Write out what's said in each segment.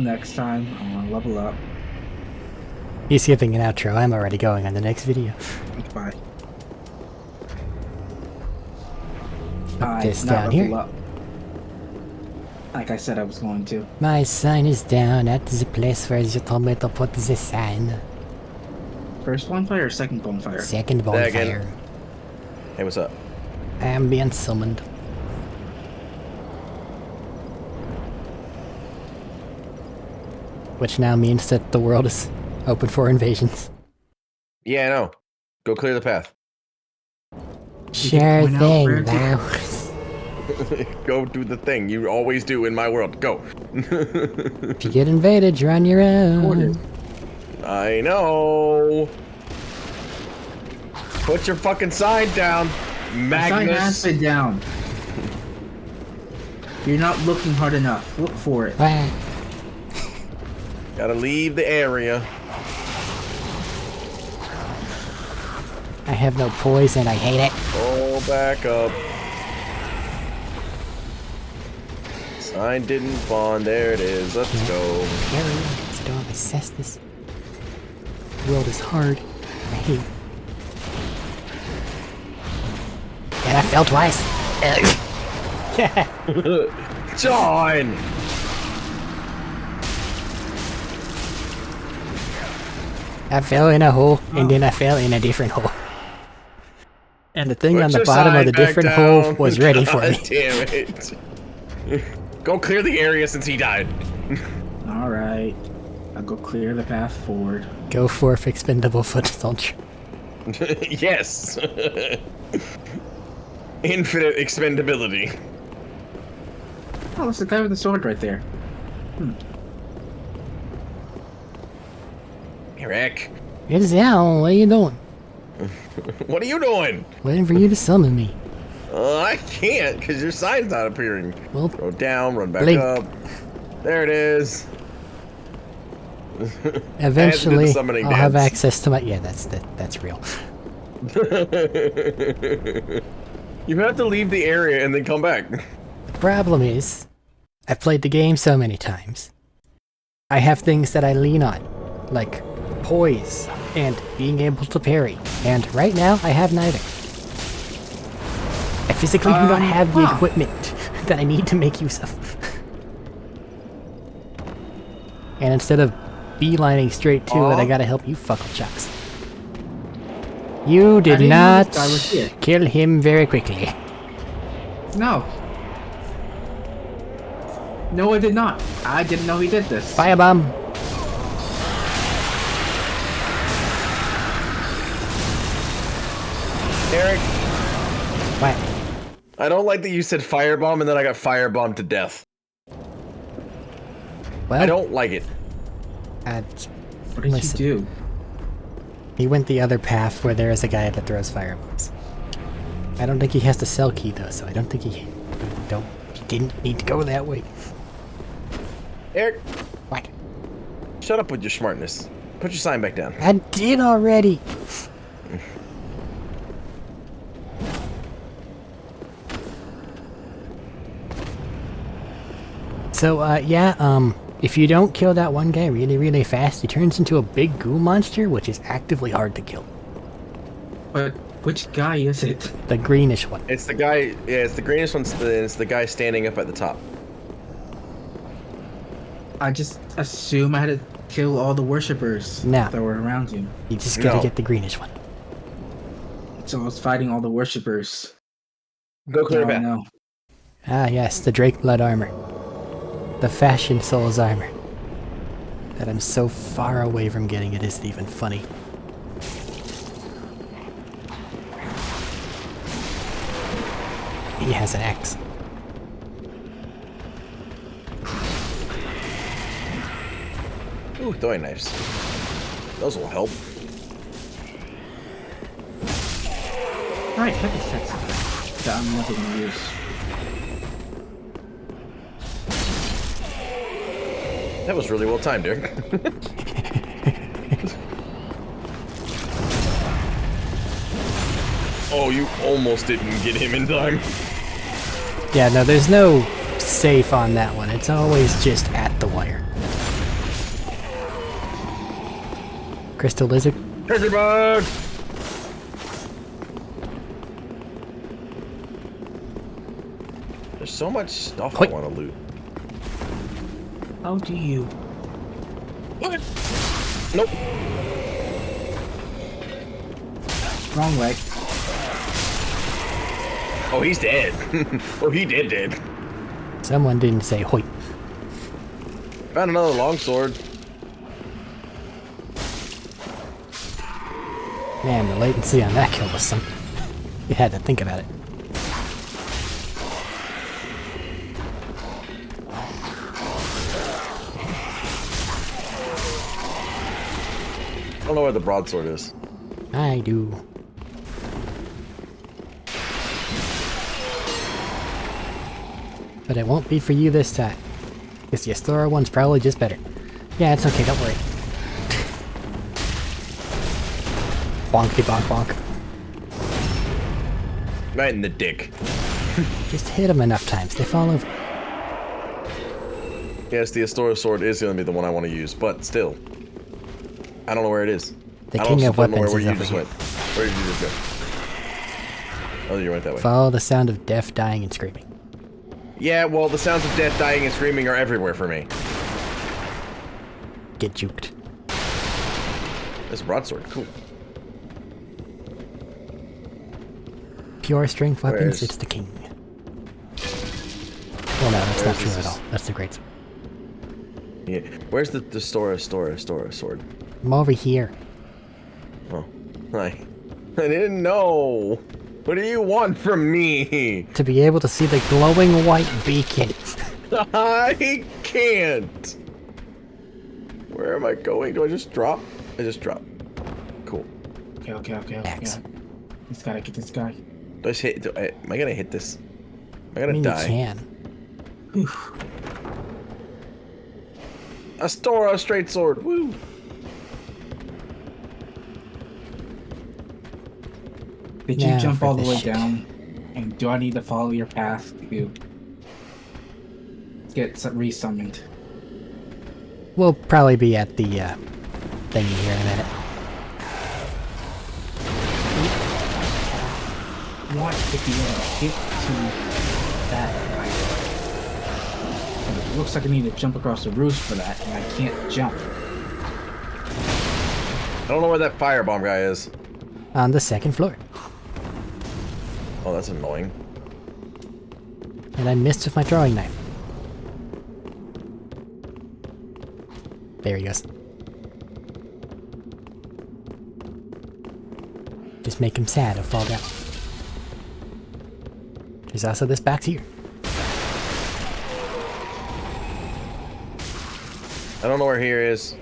next time. I want to level up. He's skipping an outro. I'm already going on the next video. Goodbye. Put this not down level here. up. Like I said I was going to. My sign is down at the place where you told me to put the sign. First bonfire or second bonfire? Second bonfire. Hey, what's up? I am being summoned. Which now means that the world is open for invasions. Yeah, I know. Go clear the path. Sure thing, now. Go do the thing you always do in my world. Go. If you get invaded, you're on your own. I know. Put your fucking sign down, Magnus. Sign has been down. You're not looking hard enough. Look for it. Gotta leave the area. I have no poise and I hate it. Pull back up. Sign didn't spawn. There it is. Let's go. Let's go assess this. The world is hard. I hate. And I fell twice. Yeah. John! I fell in a hole, and then I fell in a different hole. And the thing Put on the your bottom of sign the back different down. hole was ready for me. God damn it. Go clear the area since he died. Alright. I'll go clear the path forward. Go for expendable foot soldier. Yes. Infinite expendability. Oh, that's the guy with the sword right there. Arik. It's Al, what are you doing? What are you doing? Waiting for you to summon me. I can't, because your sign's not appearing. Well, Go down, run back blink. up. There it is. Eventually, I'll have dance. access to my... Yeah, that's real. You have to leave the area and then come back. The problem is, I've played the game so many times. I have things that I lean on, like poise and being able to parry. And right now, I have neither. I physically do not have the equipment that I need to make use of. And instead of beelining straight to it, I gotta help you fuckle chucks. You did not kill him very quickly. No. No, I did not. I didn't know he did this. Firebomb. Arik, What? I don't like that you said firebomb and then I got firebombed to death. Well, I don't like it. What did you do? He went the other path where there is a guy that throws firebombs. I don't think he has the cell key though, so I don't think he didn't need to go that way. Arik, What? shut up with your smartness. Put your sign back down. I did already. So, if you don't kill that one guy really fast, he turns into a big goo monster, which is actively hard to kill. But which guy is it? The greenish one. It's the guy, yeah, it's the greenish one, it's the guy standing up at the top. I just assume I had to kill all the worshippers No. that were around you. You just gotta No. get the greenish one. So I was fighting all the worshippers. Go clear Now I back. know. Ah yes, the Drake Blood armor. The Fashion Souls armor. That I'm so far away from getting it isn't even funny. He has an axe. Ooh, throwing knives. Those will help. Right, heavy sets that I'm never gonna use. That was really well timed, Derek. Oh, you almost didn't get him in time. Yeah, no, there's no safe on that one. It's always just at the wire. Crystal lizard. Treasure bug! There's so much stuff I want to loot. How do you? What? Nope. Wrong way. Oh, he's dead. Oh, he dead. Someone didn't say hoi. Found another longsword. Man, the latency on that kill was something. You had to think about it. I don't know where the broadsword is. I do. But it won't be for you this time. Because the Astora one's probably just better. Yeah, it's okay, don't worry. Bonkety bonk bonk. Right in the dick. Just hit them enough times, they fall over. Yes, the Astora sword is going to be the one I want to use, but still. I don't know where it is. The king of weapons where is you over just here. went. Where did you just go? Oh, you went that way. Follow the sound of death, dying, and screaming. Yeah, well, the sounds of death, dying, and screaming are everywhere for me. Get juked. This broadsword, cool. Pure strength weapons, Where's- it's the king. Well, no, that's not Where's true this- at all. That's the great sword. Yeah. Where's the Astora sword? I'm over here. Oh, hi. I didn't know. What do you want from me? To be able to see the glowing white beacon. I can't. Where am I going? Do I just drop? I just drop. Cool. Okay. X. Just gotta get this guy. Do I just hit? Am I gonna hit this? Am I I gonna mean, die? you can. Whew. Astora straight sword. Woo. Did you Now jump for all the this way shit. down? And do I need to follow your path to get resummoned? We'll probably be at the thingy here in a minute. I want to be able to get to that guy. And it looks like I need to jump across the roof for that, and I can't jump. I don't know where that firebomb guy is. On the second floor. Oh, that's annoying. And I missed with my drawing knife. There he goes. Just make him sad, he'll fall down. There's also this box here. I don't know where here is.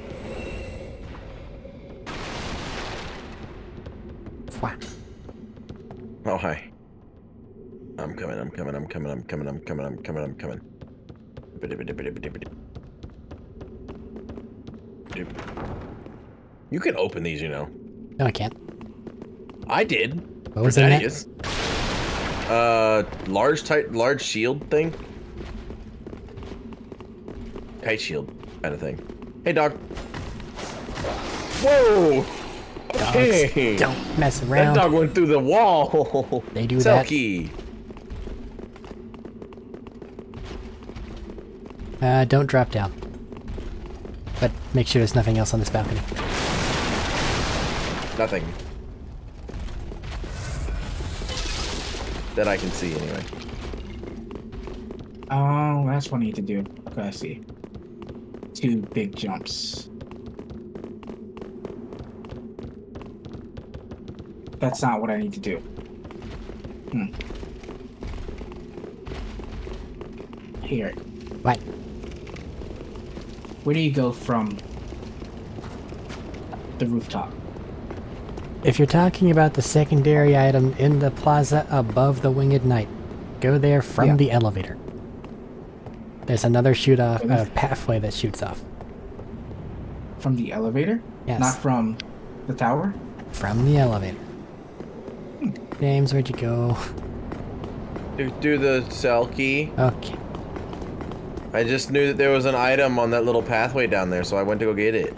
Wow. Oh, hi. I'm coming. You can open these, you know. No, I can't. I did. What was in that? Large shield thing. Kite shield kind of thing. Hey, dog. Whoa! Okay. Don't mess That around. dog went through the wall. They do that. Selkie. Don't drop down. But make sure there's nothing else on this balcony. Nothing. That I can see, anyway. Oh, that's what I need to do. Okay, I see. 2 big jumps. That's not what I need to do. Here. Right. Where do you go from the rooftop? If you're talking about the secondary item in the plaza above the Winged Knight, go there from the elevator. There's another pathway that shoots off. From the elevator? Yes. Not from the tower? From the elevator. James, where'd you go? Do the Selkie. Okay. I just knew that there was an item on that little pathway down there, so I went to go get it.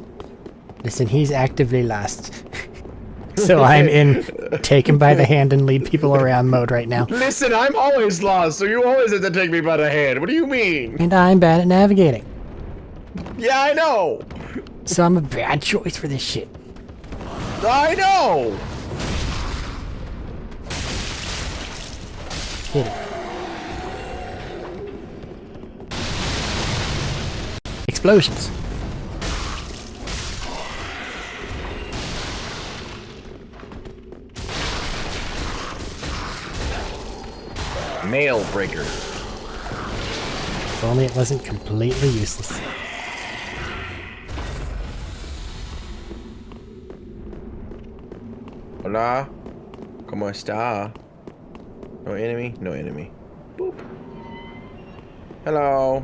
Listen, he's actively lost. So I'm in take him by the hand and lead people around mode right now. Listen, I'm always lost, so you always have to take me by the hand. What do you mean? And I'm bad at navigating. Yeah, I know. So I'm a bad choice for this shit. I know. Hit it. Explosions. Mail breaker. If only it wasn't completely useless. Hola. ¿Cómo está? No enemy? No enemy. Boop. Hello.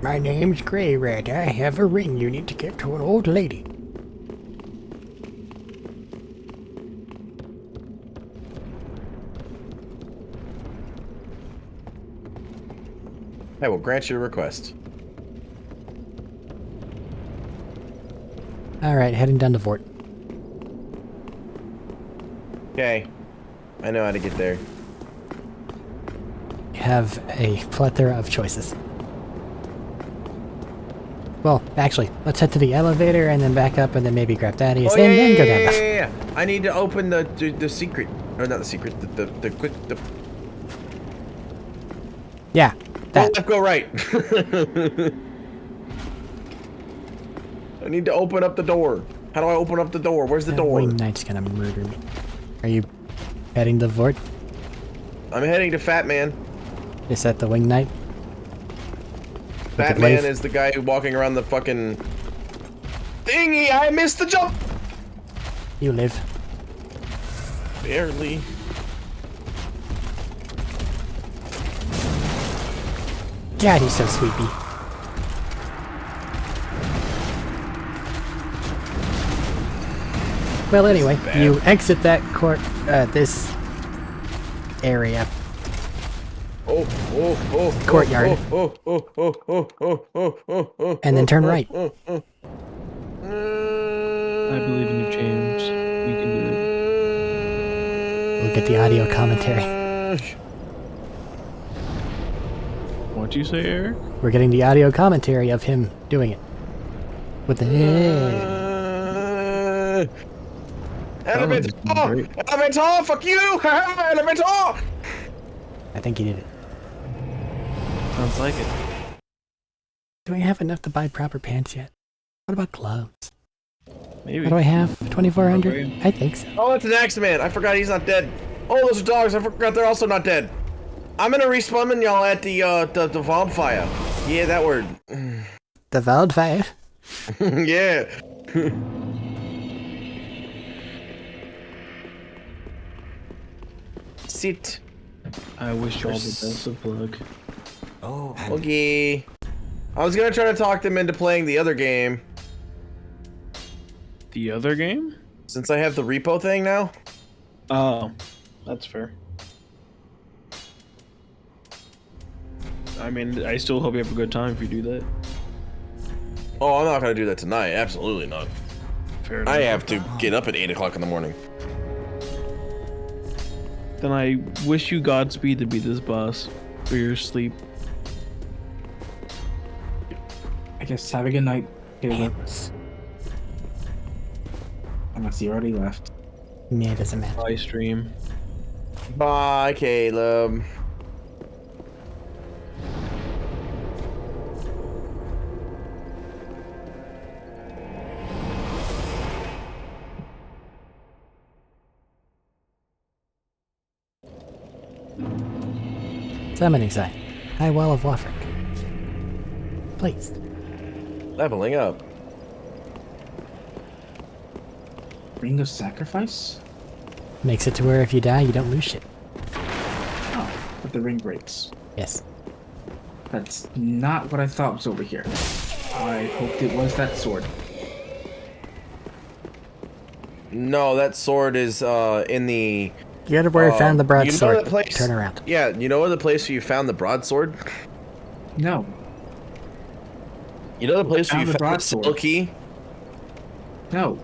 My name's Grey Rat. I have a ring you need to give to an old lady. I will grant your request. Alright, heading down to Vort. Okay. I know how to get there. You have a plethora of choices. Well, actually, let's head to the elevator and then back up and then maybe grab Thaddeus and then go down. Yeah. I need to open the secret. Or not the secret, the quick... Yeah, Go that. left, go right. I need to open up the door. How do I open up the door? Where's the That door? Wing Knight's gonna murder me. Are you heading to Vort? I'm heading to Fat Man. Is that the Wing Knight? Fat Man is the guy walking around the fucking thingy. I missed the jump. You live. Barely. God, he's so sweepy. Well, anyway, you exit that this area. Courtyard. And then turn right. I believe in you, James. You can do it. We'll get the audio commentary. What'd you say, Eric? We're getting the audio commentary of him doing it. With the Elementor! Elementor! Fuck you! Elementor! I think he did it. Sounds like it. Do I have enough to buy proper pants yet? What about gloves? Maybe. What do I have? 2,400? Okay. I think so. Oh, it's an Axeman. I forgot he's not dead. Oh, those are dogs. I forgot they're also not dead. I'm gonna respawn y'all at the wildfire. Yeah, that word. The wildfire? Yeah. Sit. I wish you all the best of luck. Oh, okay. I was gonna try to talk them into playing the other game. The other game? Since I have the repo thing now. Oh, that's fair. I mean, I still hope you have a good time if you do that. Oh, I'm not gonna do that tonight. Absolutely not. Fair enough. I have to get up at 8 o'clock in the morning. Then I wish you Godspeed to beat this boss for your sleep. I guess have a good night, Caleb. Pants. Unless you already left. Yeah, it doesn't matter. Bye, stream. Bye, Caleb. Summoning site. High Wall of Wafric. Placed. Leveling up. Ring of Sacrifice? Makes it to where if you die, you don't lose shit. Oh, but the ring breaks. Yes. That's not what I thought was over here. I hoped it was that sword. No, that sword is in the... You gotta where I found the you know broadsword. that place? Turn around. Yeah, you know the place where you found the broadsword? No. You know the place where Found you the found the broadsword. soul key? No.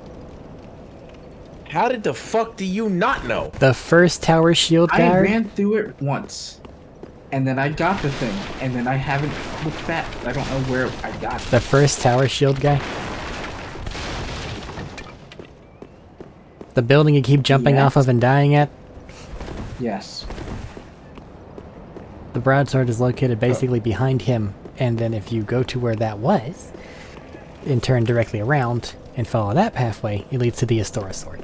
How did the fuck do you not know? The first tower shield I guard? ran through it once. And then I got the thing. And then I haven't looked back. I don't know where I got it. The first tower shield guy? The building you keep jumping off of and dying at? Yes. The broadsword is located basically behind him, and then if you go to where that was, and turn directly around, and follow that pathway, it leads to the Astora sword.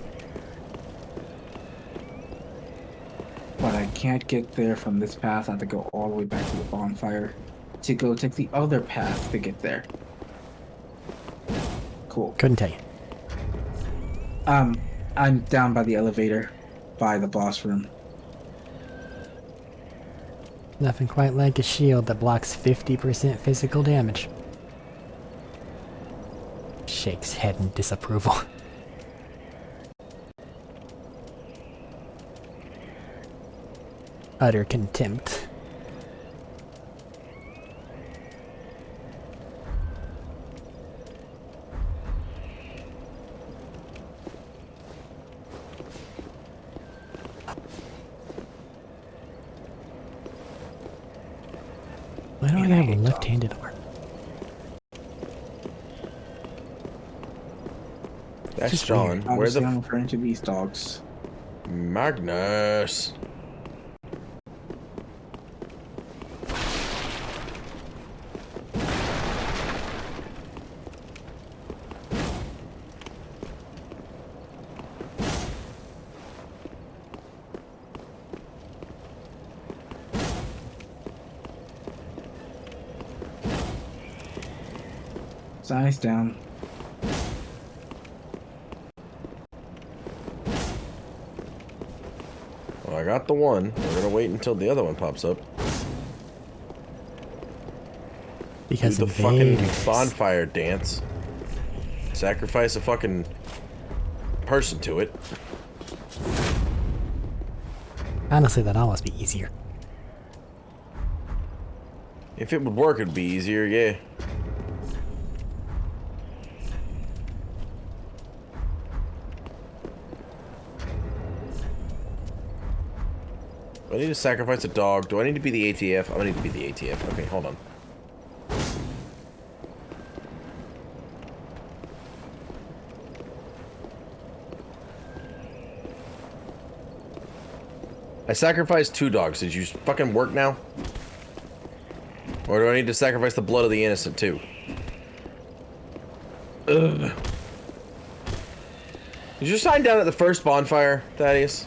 But I can't get there from this path. I have to go all the way back to the bonfire to go take the other path to get there. Cool. Couldn't tell you. I'm down by the elevator, by the boss room. Nothing quite like a shield that blocks 50% physical damage. Shakes head in disapproval. Utter contempt. Why don't I have a left-handed arm? That's Just John. weird. Where's Obviously, I'm the referring to these dogs. Magnus? Size down. Well, I got the one. We're gonna wait until the other one pops up. Because Do the fucking invaders. bonfire dance. Sacrifice a fucking person to it. Honestly, that'd almost be easier. If it would work, it'd be easier, yeah. Do I need to sacrifice a dog? Do I need to be the ATF? I need to be the ATF. Okay, hold on. I sacrificed 2 dogs. Did you fucking work now? Or do I need to sacrifice the blood of the innocent too? Ugh. Did you sign down at the first bonfire, Thaddeus?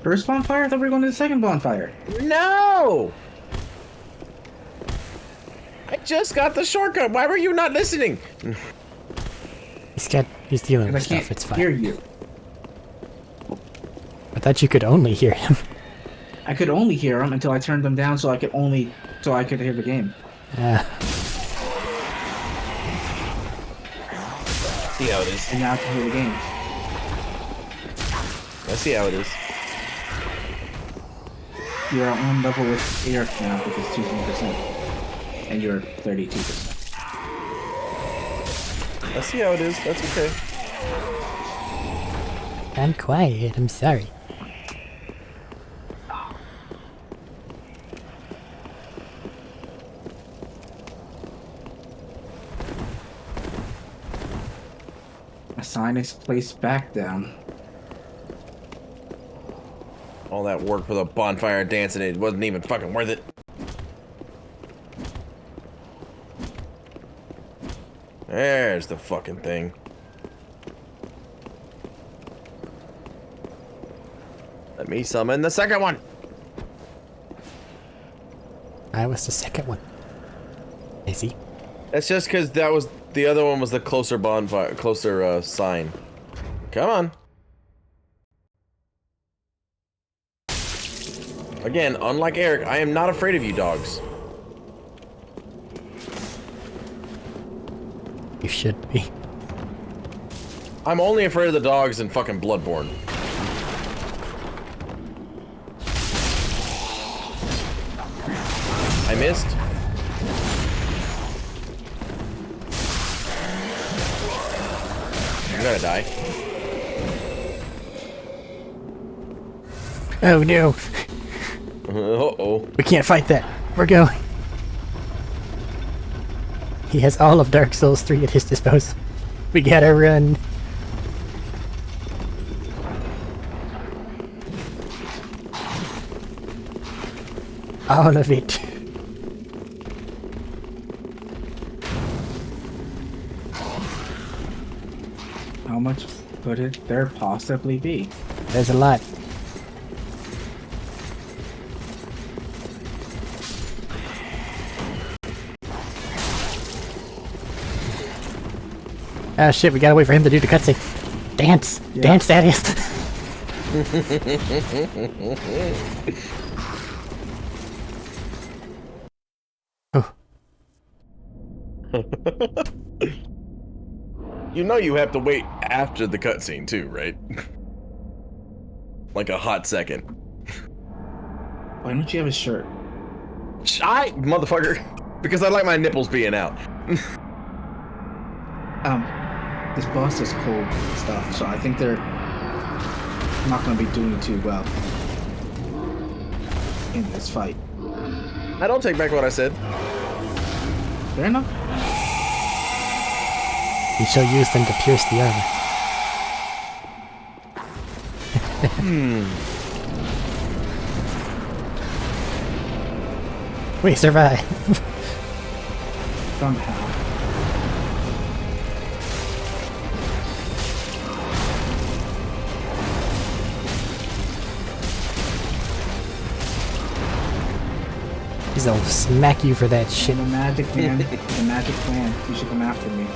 First bonfire? I thought we were going to the second bonfire. No! I just got the shortcut. Why were you not listening? He's dealing with Because I stuff, can't it's fine. hear you. I thought you could only hear him. I could only hear them until I turned them down so I could hear the game. See how it is. And now I can hear the game. I see how it is. You're on level with Arik now, which is 200%. And you're 32%. I see how it is. That's okay. I'm quiet, I'm sorry. A sign is placed back down. All that work for the bonfire dance and it wasn't even fucking worth it. There's the fucking thing. Let me summon the second one. I was the second one. Is he? That's just because that was the other one was the closer bonfire, closer sign. Come on. Again, unlike Arik, I am not afraid of you dogs. You should be. I'm only afraid of the dogs in fucking Bloodborne. I missed. gonna die. Oh no! Uh-oh. We can't fight that. We're going. He has all of Dark Souls 3 at his disposal. We gotta run. All of it. How much could it there possibly be? There's a lot. Ah shit, we gotta wait for him to do the cutscene. Dance! Yeah. Dance, that is! Oh, You know you have to wait after the cutscene too, right? Like a hot second. Why don't you have a shirt? Motherfucker. Because I like my nipples being out. This boss is cold and stuff, so I think they're not going to be doing too well in this fight. I don't take back what I said. Fair enough. he shall use them to pierce the armor. We survive. Somehow. He'll smack you for that shit. The magic man, the magic plan. You should come after me.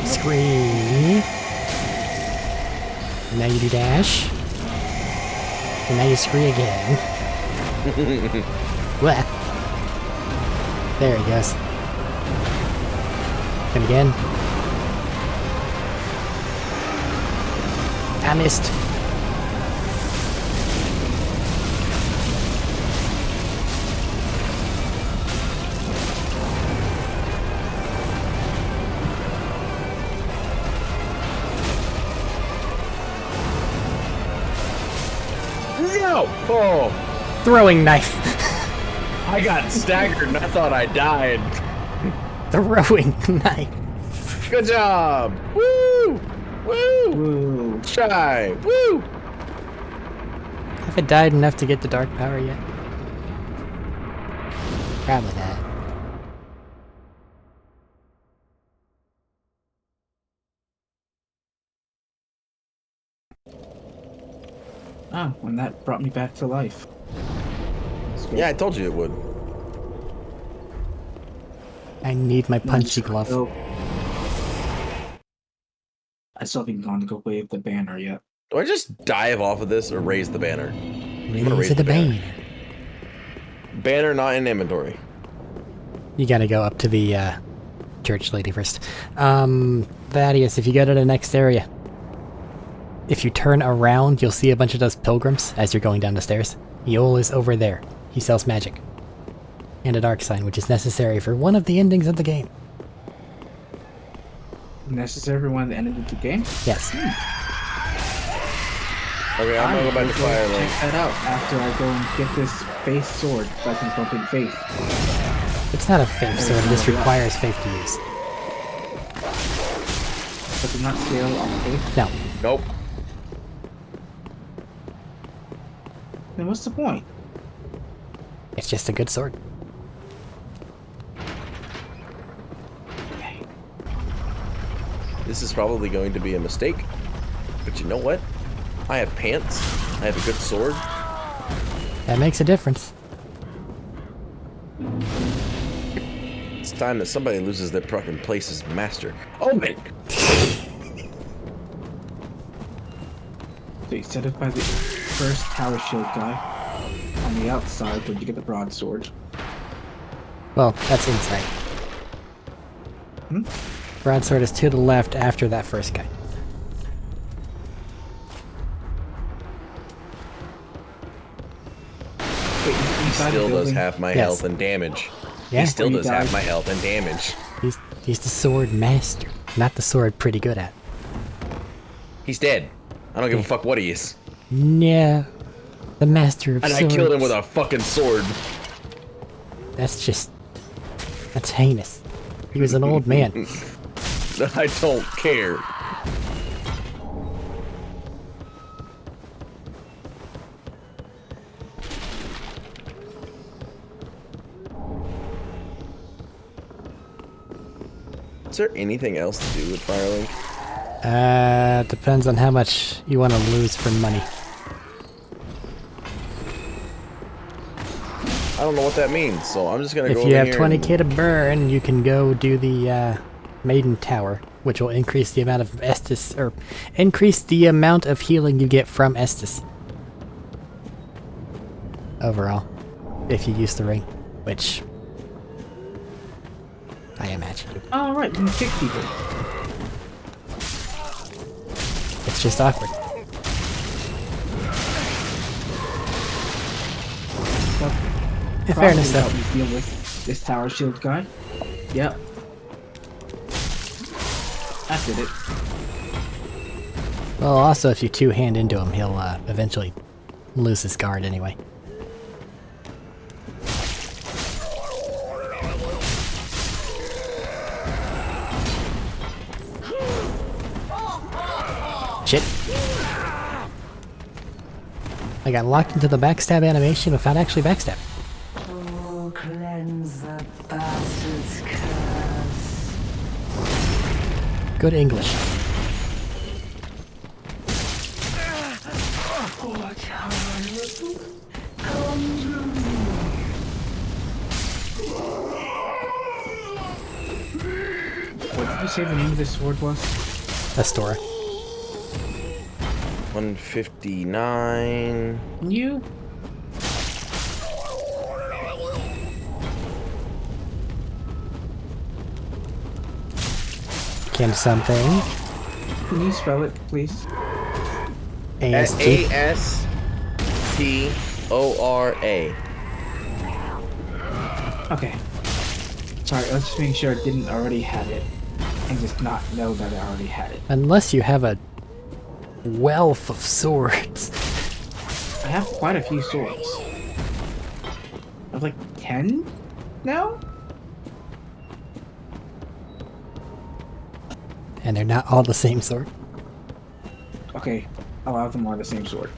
Scream. And now you do dash. And now you scream again. What? There he goes. And again. I missed. No! Oh! Throwing knife. I got staggered and I thought I died. Throwing knife. Good job! Woo! Woo! Woo. Shy! Woo! Have I died enough to get the dark power yet? Probably not. And that brought me back to life. Yeah, I told you it would. I need my punchy glove. So, I still haven't gone to go wave the banner yet. Do I just dive off of this or raise the banner? gonna Raise raise the the banner. banner. Banner not in inventory. You gotta go up to the church lady first. Thaddeus, if you go to the next area, if you turn around, you'll see a bunch of those pilgrims as you're going down the stairs. Eol is over there. He sells magic. And a dark sign, which is necessary for one of the endings of the game. Necessary for one of the end of the game? Yes. Okay, I'm gonna go back to Fire Lane. Check that out after I go and get this faith sword that can complete faith. It's not a faith sword, this requires faith to use. Does it not scale on faith? No. Nope. Then what's the point? It's just a good sword. This is probably going to be a mistake. But you know what? I have pants. I have a good sword. That makes a difference. It's time that somebody loses their fucking place as master. Oh man! So you set it by the first tower shield guy on the outside when you get the broadsword. Well, that's inside. Broadsword is to the left after that first guy. Wait, He inside still the does building? half my Yes. health and damage. Yeah, He still Or you does die. half my health and damage. he's the sword master, not the sword pretty good at. He's dead. I don't give a fuck what he is. No, the master of And swords. I killed him with a fucking sword. That's heinous. He was an old man. I don't care. Is there anything else to do with Firelink? Depends on how much you want to lose for money. I don't know what that means, so I'm just gonna go If over you have here 20k to burn, you can go do the Maiden Tower, which will increase the amount of Estus, or increase the amount of healing you get from Estus. Overall, if you use the ring, which I imagine you. All right, we can kick people. It's just awkward. In fairness, though. Help me deal with this tower shield guy. Yep. That did it. Well, also, if you two-hand into him, he'll eventually lose his guard anyway. Shit. I got locked into the backstab animation without actually backstabbing. Oh, cleanse the bastard's curse. Good English. Oh, child, come to me. What did you say the name of this sword was? Astora. 159. Can you? Can something. Can you spell it, please? AST. A-S-T-O-R-A. Okay. Sorry, let's just make sure I didn't already have it. And just not know that I already had it. Unless you have a wealth of swords. I have quite a few swords. I have like 10 now? And they're not all the same sword. Okay, a lot of them are the same sword.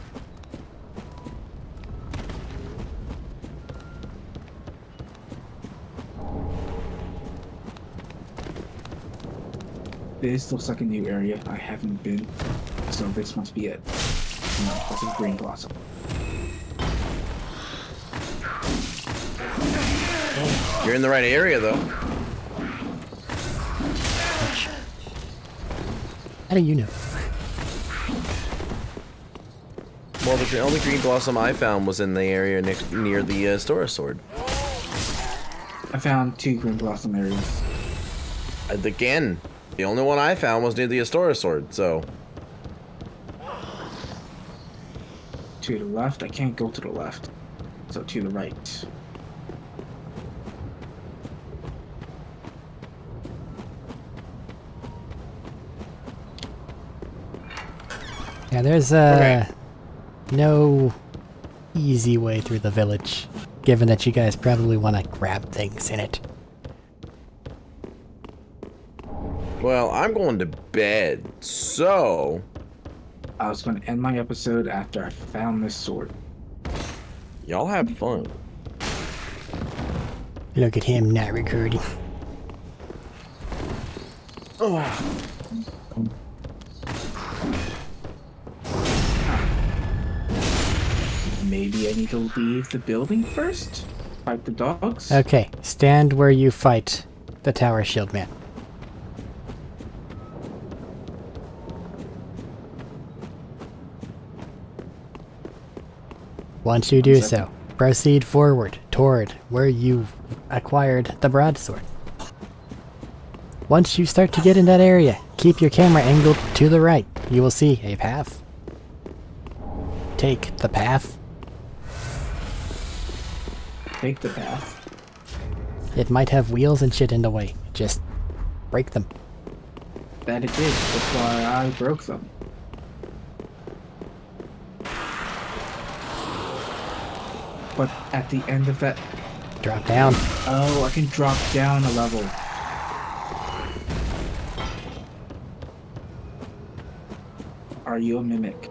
This looks like a new area I haven't been, so this must be it. No, this is Green Blossom. You're in the right area, though. How do you know? Well, the only green blossom I found was in the area near the Stora Sword. I found 2 Green Blossom areas. Again, the only one I found was near the Astora Sword, so... To the left, I can't go to the left. So to the right. Yeah, there's no easy way through the village, given that you guys probably want to grab things in it. Well, I'm going to bed, so... I was going to end my episode after I found this sword. Y'all have fun. Look at him not recording. Maybe I need to leave the building first? Fight the dogs? Okay, stand where you fight the tower shield man. Once you do so, proceed forward toward where you acquired the broadsword. Once you start to get in that area, keep your camera angled to the right. You will see a path. Take the path. Take the path. It might have wheels and shit in the way. Just break them. That it did. That's why I broke them. But at the end of that... Drop down. Oh, I can drop down a level. Are you a mimic?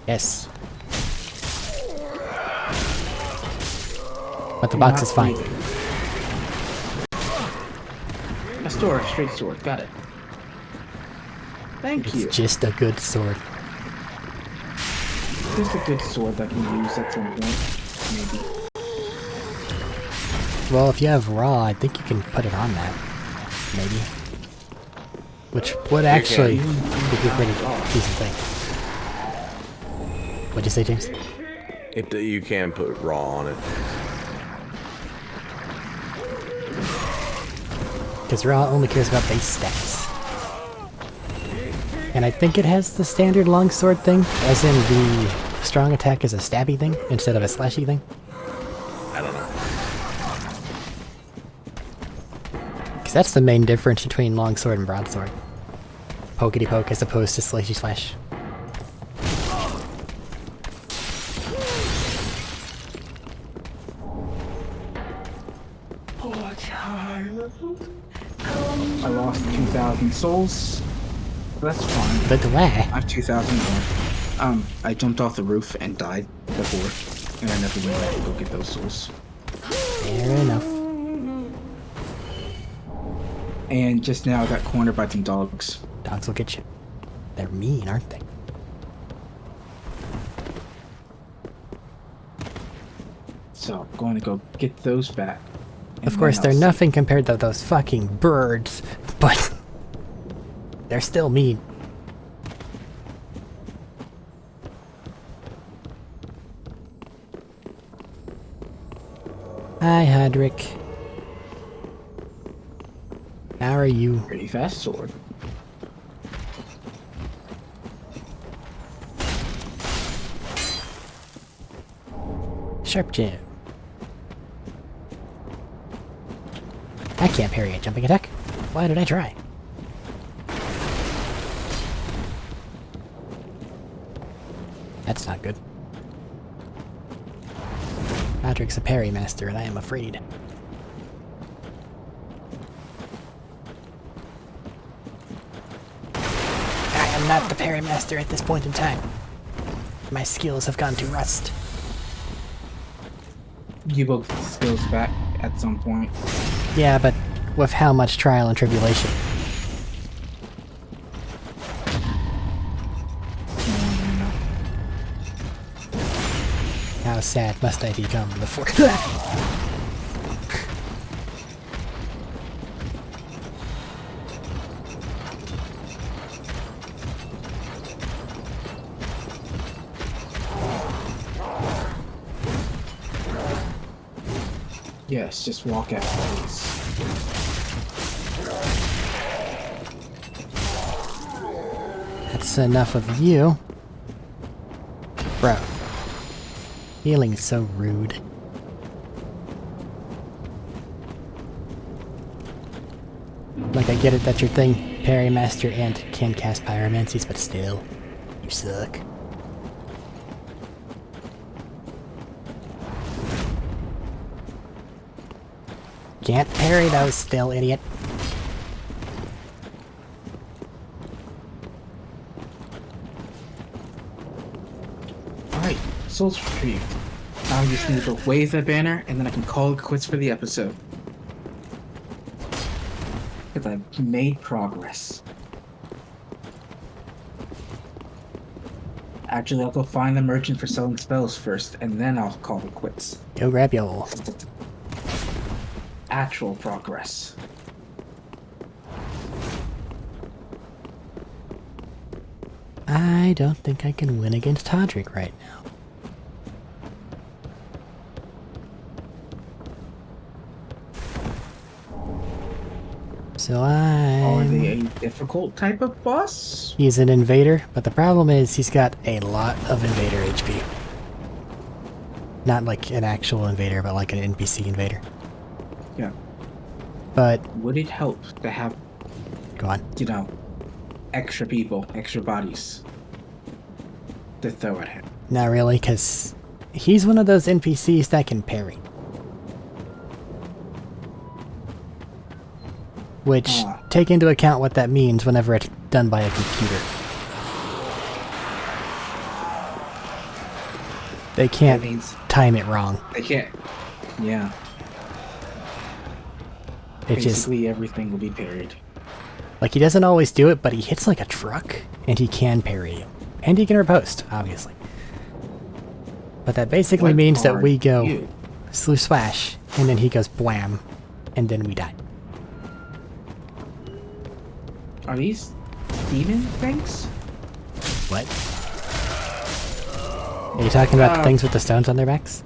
Yes. But the box is fine. A sword, straight sword. Got it. Thank you. It's just a good sword. Just a good sword that can use at some point. Maybe. Well, if you have raw, I think you can put it on that. Maybe. Which would actually be a pretty decent thing. What'd you say, James? You can put raw on it. Because raw only cares about base stats. And I think it has the standard longsword thing, as in the strong attack is a stabby thing instead of a slashy thing. I don't know. Because that's the main difference between longsword and broadsword. Pokety poke as opposed to slashy slash. Poor child. I lost 2,000 souls. That's fine. But why? I have 2,000 more. I jumped off the roof and died before. And I never went back to go get those souls. Fair enough. And just now I got cornered by some dogs. Dogs will get you. They're mean, aren't they? So I'm going to go get those back. Of course, they're nothing compared to those fucking birds, but they're still mean. Hi, Arik. How are you? Pretty fast sword. Sharp jab. I can't parry a jumping attack. Why did I try? That's not good. Arik's a parry master, and I am afraid. I am not the parry master at this point in time. My skills have gone to rust. You will get the skills back at some point. Yeah, but with how much trial and tribulation? How sad must I become before... Yes, just walk out, please. That's enough of you. Bro. Healing is so rude. Like, I get it that your thing, parry master and can cast pyromancies, but still, you suck. Can't parry those still, idiot. Alright, souls retrieved. Now I just need to wave that banner and then I can call it quits for the episode. Because I've made progress. Actually, I'll go find the merchant for selling spells first, and then I'll call it quits. Go grab your... Actual progress. I don't think I can win against Arik right now. So Are I'm... they a difficult type of boss? He's an invader, but the problem is he's got a lot of invader HP. Not like an actual invader, but like an NPC invader. Yeah. But, Would it help to have, go on. you know, extra people, extra bodies to throw at him? Not really, because he's one of those NPCs that can parry. Which, take into account what that means whenever it's done by a computer. They can't That means time it wrong. they can't. Yeah. It just, Basically, everything will be parried. like, he doesn't always do it, but he hits like a truck, and he can parry you. And he can riposte, obviously. But that basically What means that are we go you? slew swash, and then he goes bwam, and then we die. Are these demon things? What? Are you talking about the things with the stones on their backs?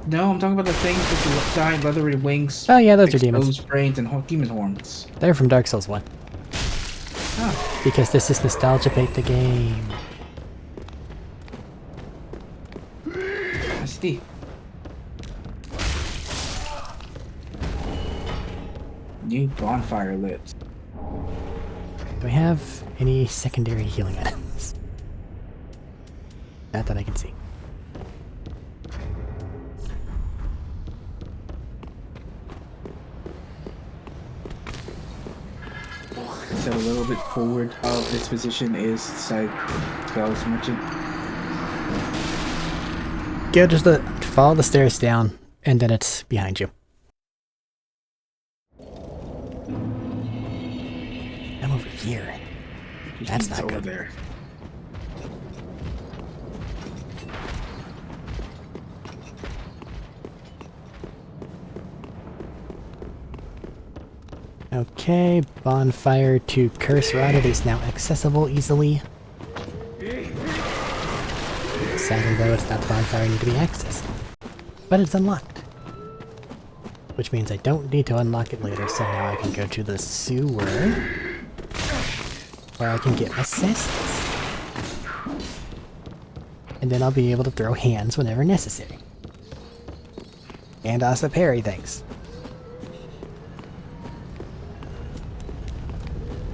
No, I'm talking about the things with the giant leathery wings. Oh yeah, those are demons. Exposed brains and demon horns. They're from Dark Souls 1. Oh, Because this is Nostalgia Bait the game. I see. New bonfire lit. Do we have any secondary healing items? Not that I can see. So a little bit forward of this position is side Skulls Merchant. Go to the follow the stairs down, and then it's behind you. I'm over here. That's He's not over good. there. Okay, bonfire to curse rod. It is now accessible easily. Sadly though, it's not the bonfire I need to be accessed. But it's unlocked. Which means I don't need to unlock it later, so now I can go to the sewer. Where I can get assists. And then I'll be able to throw hands whenever necessary. And also parry things.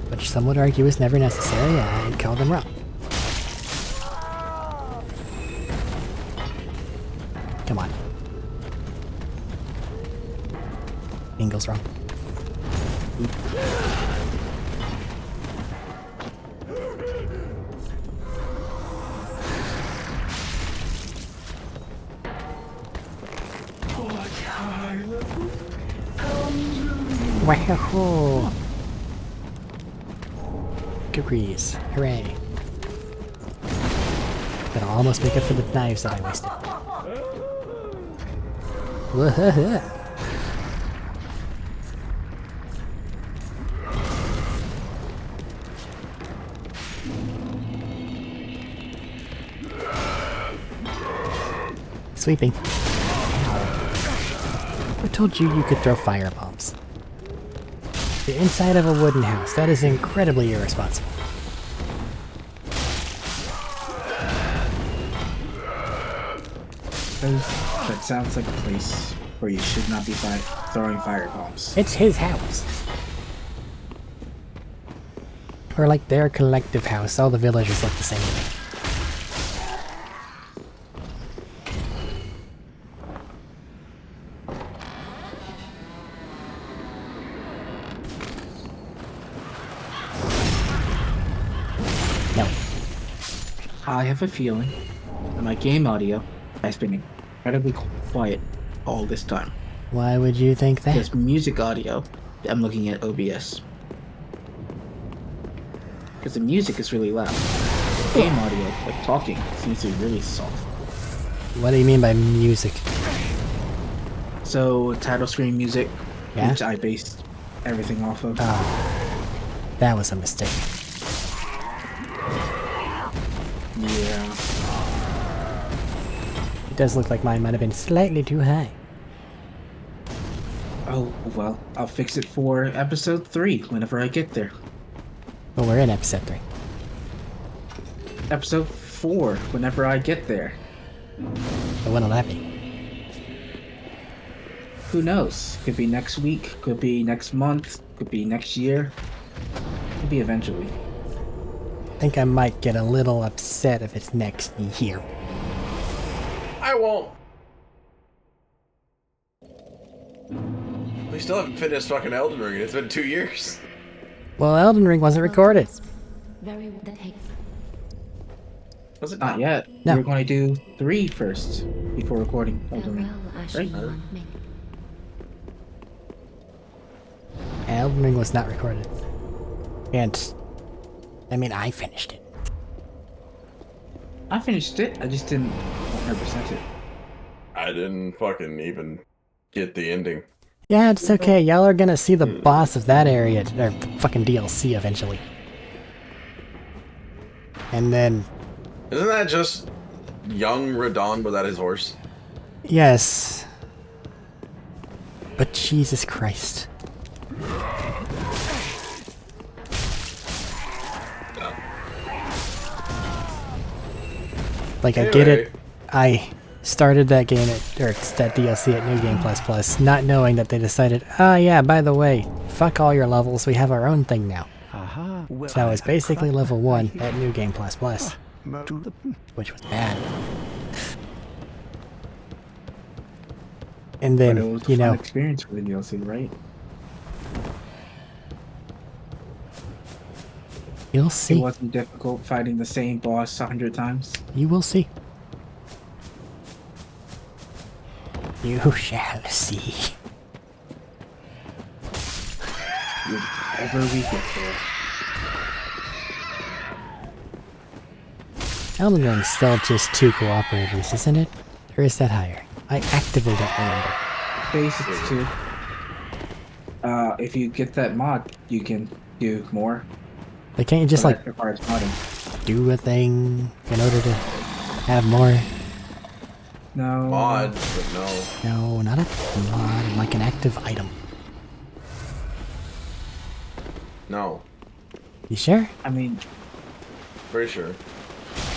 Which some would argue is never necessary, I'd call them wrong. Come on. Ingle's wrong. Wow! Good breeze. Hooray. That'll almost make up for the knives that I wasted. Whoa. Sweeping. Who told you you could throw firebombs? You're inside of a wooden house. That is incredibly irresponsible. That sounds like a place where you should not be throwing firebombs. It's his house. Or like their collective house. All the villagers look the same to me. No. I have a feeling that my game audio has been incredibly quiet all this time. Why would you think that? There's music audio. I'm looking at OBS. Because the music is really loud. The game audio, like talking, seems to be really soft. What do you mean by music? So, title screen music, Yeah? which I based everything off of. That was a mistake. Yeah. It does look like mine might have been slightly too high. Oh, well, I'll fix it for episode 3 whenever I get there. Well, we're in episode 3. Episode 4 whenever I get there. But when'll that be? Who knows? Could be next week, could be next month, could be next year, could be eventually. I think I might get a little upset if it's next year. I won't. We still haven't finished fucking Elden Ring. It's been 2 years. Well, Elden Ring wasn't recorded. Very that hey. Was it Not yet. No. We're going to do 3 first before recording Elden Ring. Farewell, Right? Ashen One. Elden Ring was not recorded. And, I mean, I finished it. I finished it. I just didn't 100% it. I didn't fucking even get the ending. Yeah, it's okay. Y'all are gonna see the boss of that area, or fucking DLC eventually. And then, Isn't that just young Radon without his horse? yes. But Jesus Christ. Like, I get it. I started that game or that DLC at New Game Plus Plus, not knowing that they decided, oh yeah, by the way, fuck all your levels, we have our own thing now. So I was basically level 1 at New Game Plus Plus, which was bad. And But it then, was a you fun know, experience for the DLC, right? you'll It see. wasn't difficult fighting the same boss 100 times. You will see. You shall see. Whenever we get there. Elden Ring's still just 2 cooperators, isn't it? Or is that higher? I actively don't remember. Basics too. If you get that mod, you can do more. Like, can't you just, But like, that requires modding. do a thing in order to have more? No. Mod, but no. No, not a mod, like an active item. No. You sure? I mean, Pretty sure.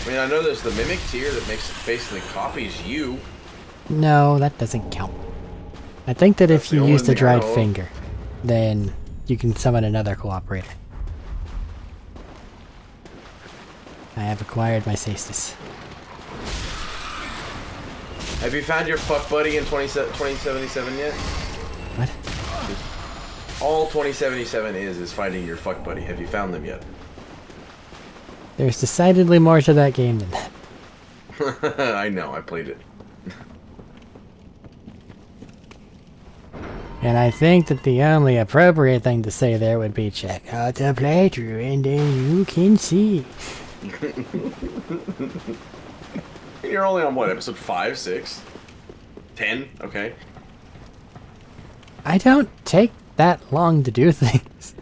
I mean, I know there's the Mimic tier that basically copies you. No, that doesn't count. I think that That's if the you only use the thing I dried know of. finger, then you can summon another cooperator. I have acquired my Sastus. Have you found your fuck buddy in 2077 yet? What? All 2077 is finding your fuck buddy. Have you found them yet? There's decidedly more to that game than that. I know, I played it. And I think that the only appropriate thing to say there would be check out the playthrough and then you can see. You're only on what, episode 5, 6, 10? Okay. I don't take that long to do things.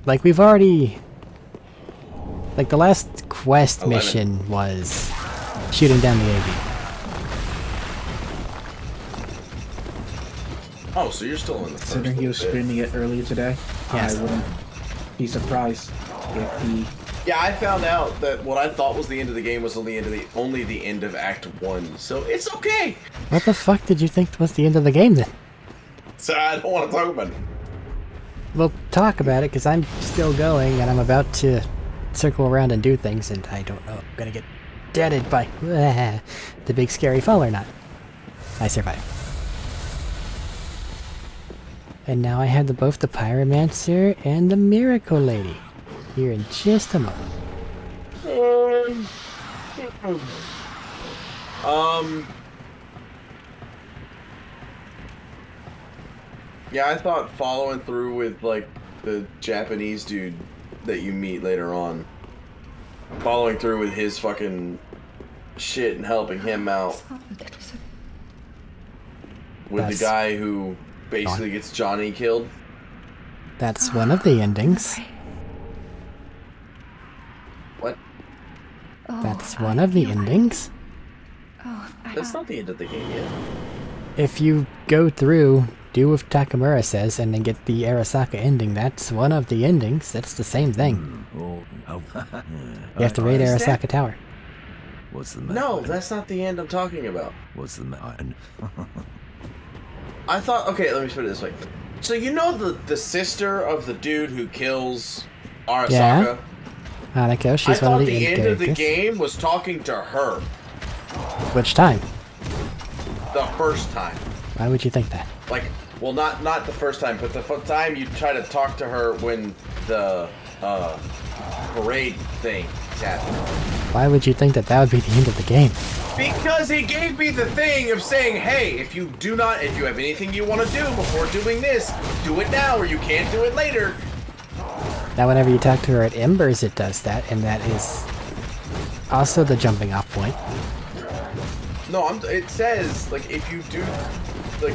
Like, we've already... Like, the last quest 11. mission was shooting down the AV. Oh, so you're still in the first considering he was little bit. streaming it earlier today, Yes. I wouldn't be surprised if he. Yeah, I found out that what I thought was the end of the game was only the end of Act 1, so it's okay. What the fuck did you think was the end of the game then? So I don't want to talk about it. We'll talk about it, because I'm still going, and I'm about to circle around and do things, and I don't know if I'm gonna get deaded by the big scary fall or not. I survived. And now I have both the Pyromancer and the Miracle Lady. Here in just a moment. Yeah, I thought following through with, like, the Japanese dude that you meet later on, following through with his fucking shit and helping him out with That's- the guy who basically gets Johnny killed. That's one of the endings. What? That's one of the endings. That's not the end of the game yet. If you go through, do what Takamura says, and then get the Arasaka ending, that's one of the endings. That's the same thing. You have to raid Arasaka Tower. What's the matter? No, that's not the end I'm talking about. What's the matter? I thought, okay, let me put it this way. So you know the sister of the dude who kills Arasaka? Yeah. Hanako, I she's one thought of the the end end of the characters. game was talking to her Which time? the first time. Why would you think that? Like, well, not the first time, but the time you try to talk to her when the parade thing is happening. Why would you think that that would be the end of the game? Because he gave me the thing of saying, hey, if you have anything you want to do before doing this, do it now or you can't do it later. Now, whenever you talk to her at Embers, it does that, and that is also the jumping off point. No, it says, like, if you do, like,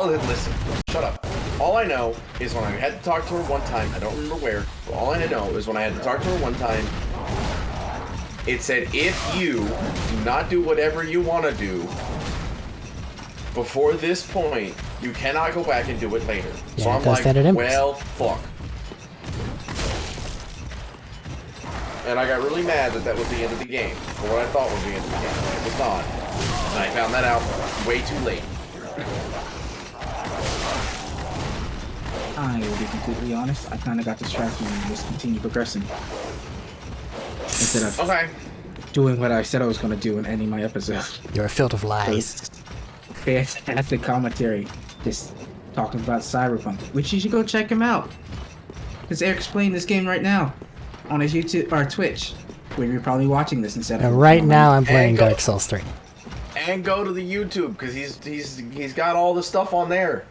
listen, shut up. All I know is when I had to talk to her one time, I don't remember where, but all I know is when I had to talk to her one time, it said, if you do not do whatever you want to do before this point, you cannot go back and do it later. Yeah, So it I'm does like, that at Embers. well, fuck. And I got really mad that was the end of the game, or what I thought was the end of the game. It was not. And I found that out way too late. I will be completely honest. I kind of got distracted and just continued progressing instead of Okay. doing what I said I was going to do and ending my episode. You're filled with lies. Fantastic commentary, just talking about Cyberpunk, which you should go check him out. Because Eric's playing this game right now on his YouTube or Twitch, where you're probably watching this instead of. And right now, I'm playing go- Dark Souls 3. And go to the YouTube, because he's got all the stuff on there.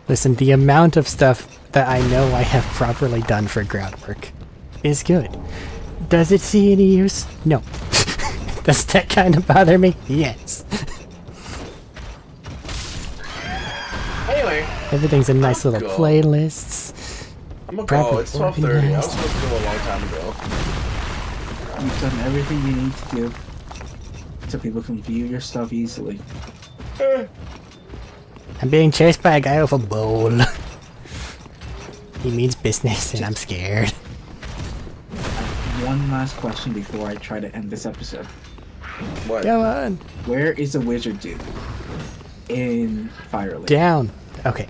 Listen, the amount of stuff that I know I have properly done for groundwork is good. Does it see any use? No. Does that kind of bother me? Yes. Anyway, Everything's in nice I'll little go. playlists. I'm gonna Proper go. It's 12:30. I was organized. supposed to go a long time ago. You've done everything you need to do, so people can view your stuff easily. I'm being chased by a guy with a bowl. He means business and I'm scared. One last question before I try to end this episode. What? Go on. Where is the wizard dude in Firelink? Down. Okay.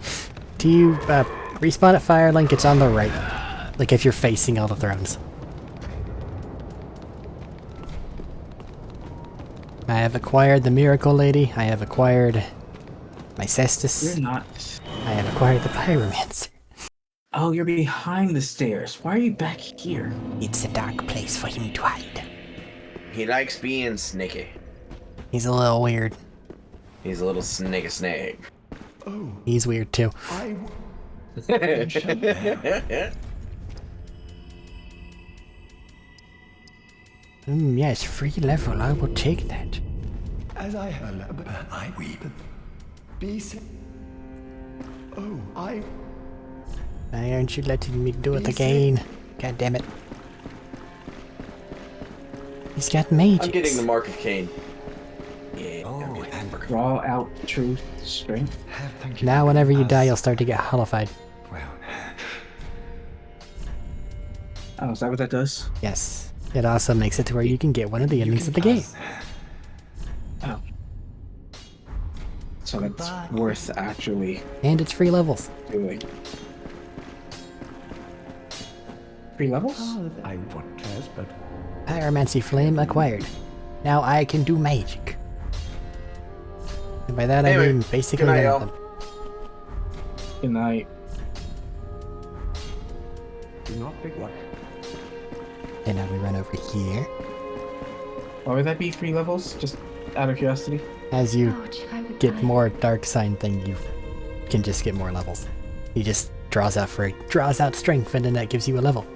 Do you respawn at Firelink? It's on the right. Like if you're facing all the thrones. I have acquired the Miracle Lady. I have acquired my Cestus. You're not. I have acquired the Pyromancer. Oh, you're behind the stairs. Why are you back here? It's a dark place for him to hide. He likes being sneaky. He's a little weird. He's a little sneaky snake. He's weird too. Yes, free level. I will take that. As I weep. Why aren't you letting me do it again? God damn it. He's got mages. I'm getting the Mark of Cain. Yeah. I'm getting the Mark of- Draw out true strength. Thank you. Now whenever you die, you'll start to get hollified. Well, Oh, is that what that does? Yes. It also makes it to where you can get one of the endings of the game. Oh. So that's worth actually And it's free levels. doing. 3 levels? I would guess, but Pyromancy Flame acquired. Now I can do magic. And by that Anyway, I mean basically good night, none of y'all. them. Good night. do not big one. And now we run over here. Why would that be 3 levels? Just out of curiosity. As you Ouch, I would get die. more dark sign thing, you can just get more levels. He just draws out strength, and then that gives you a level.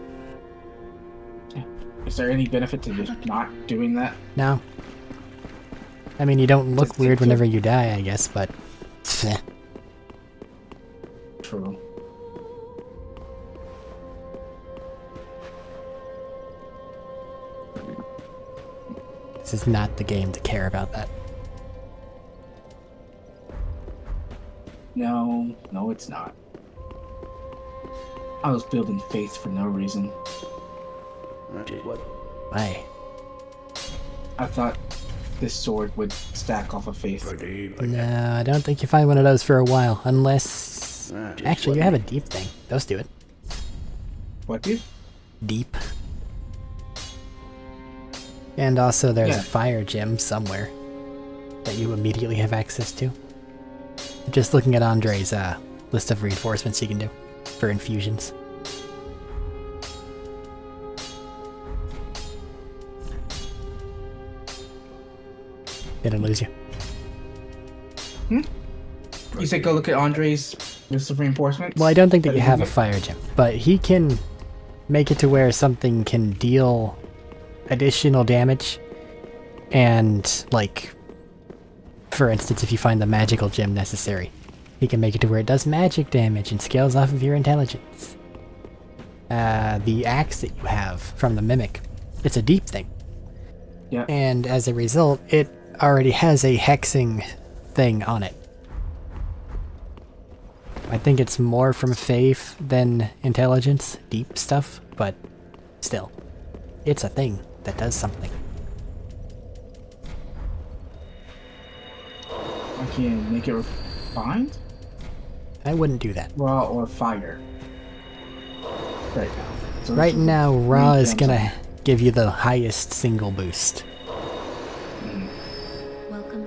Is there any benefit to just not doing that? No. I mean, you don't look Just weird to- whenever you die, I guess, but... eh. True. This is not the game to care about that. No, it's not. I was building faith for no reason. What? Why? I thought this sword would stack off of faith. No, I don't think you find one of those for a while, unless... Actually, you have a deep thing. Those do it. What, dude? Deep. And also there's Yeah. a fire gem somewhere that you immediately have access to. Just looking at Andre's list of reinforcements you can do for infusions. Did I lose you? You said go look at Andre's list of reinforcements? Well, I don't think that you Did have a get- fire gem, but he can make it to where something can deal additional damage, and like, for instance, if you find the magical gem necessary, he can make it to where it does magic damage and scales off of your intelligence. The axe that you have from the Mimic, it's a deep thing. Yeah. And as a result, it already has a hexing thing on it. I think it's more from faith than intelligence, deep stuff, but still, it's a thing that does something. I can make it refined? I wouldn't do that. Raw or fire? Right now. So Right this is now, three Raw is gems gonna give you the highest single boost. Welcome.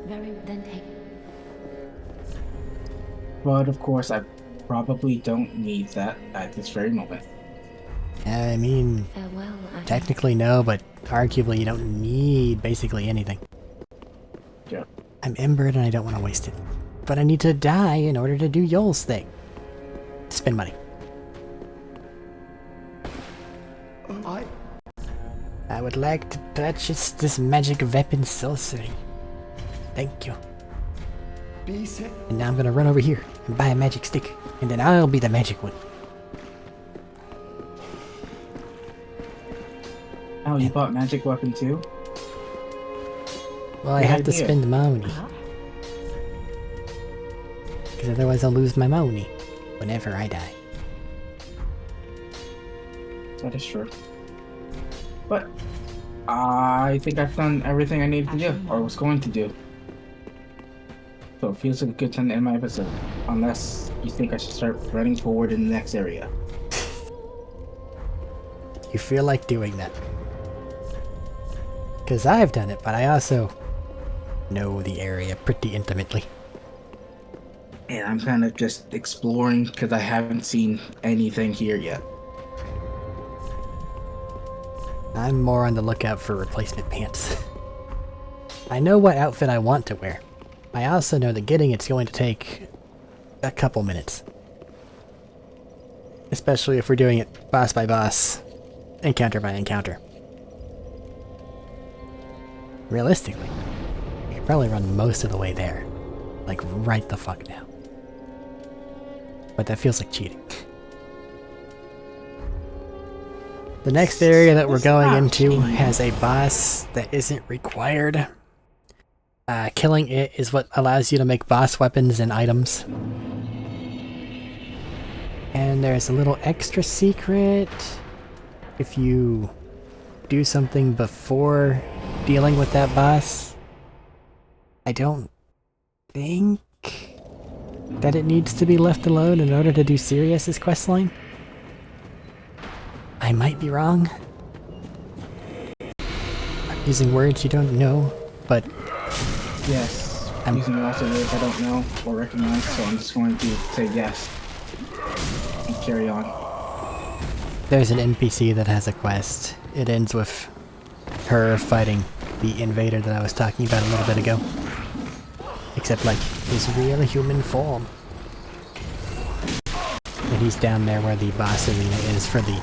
Very then take. But of course, I probably don't need that at this very moment. I mean, Farewell. technically no, but arguably you don't need basically anything. Yeah. I'm embered and I don't want to waste it. But I need to die in order to do Yol's thing. Spend money. I would like to purchase this magic weapon sorcery. Thank you. And now I'm gonna run over here and buy a magic stick, and then I'll be the magic one. Oh, you bought magic weapon too? Well, I Good have to idea. spend money. Because otherwise I'll lose my money whenever I die. That is true. But I think I've done everything I needed to do, or was going to do. So it feels like a good time to end my episode. Unless you think I should start running forward in the next area. You feel like doing that. Because I've done it, but I also know the area pretty intimately. And I'm kind of just exploring because I haven't seen anything here yet. I'm more on the lookout for replacement pants. I know what outfit I want to wear. I also know that getting it's going to take a couple minutes. Especially if we're doing it boss by boss, encounter by encounter. Realistically, you could probably run most of the way there. Like right the fuck now. But that feels like cheating. The next area that we're going into has a boss that isn't required. Killing it is what allows you to make boss weapons and items. And there's a little extra secret if you do something before dealing with that boss. I don't think that it needs to be left alone in order to do Sirius's questline. I might be wrong. I'm using words you don't know, but Yes. I'm- using lots of words I don't know or recognize, so I'm just going to say yes. And carry on. there's an NPC that has a quest. It ends with her fighting the invader that I was talking about a little bit ago. Except like his real human form. And he's down there where the boss arena is for the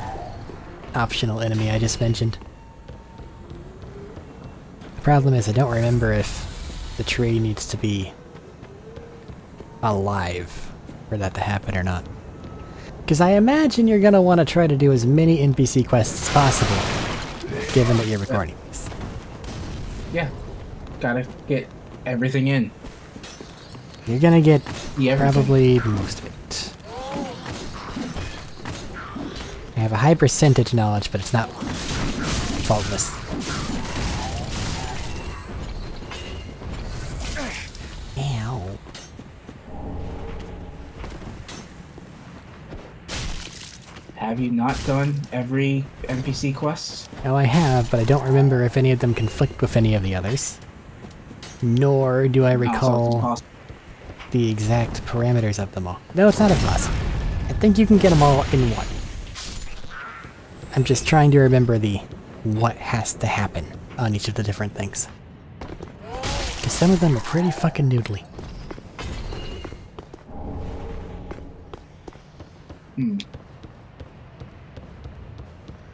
optional enemy I just mentioned. The problem is I don't remember if the tree needs to be alive for that to happen or not. Because I imagine you're going to want to try to do as many NPC quests as possible, given that you're recording these. Yeah. Gotta get everything in. You're going to get Yeah, everything. probably most of it. I have a high percentage knowledge, but it's not faultless. Ow. Have you not done every NPC quest? No, I have, but I don't remember if any of them conflict with any of the others. Nor do I No, so it's recall impossible. the exact parameters of them all. No, it's not impossible. I think you can get them all in one. I'm just trying to remember the what has to happen on each of the different things. Because some of them are pretty fucking noodly.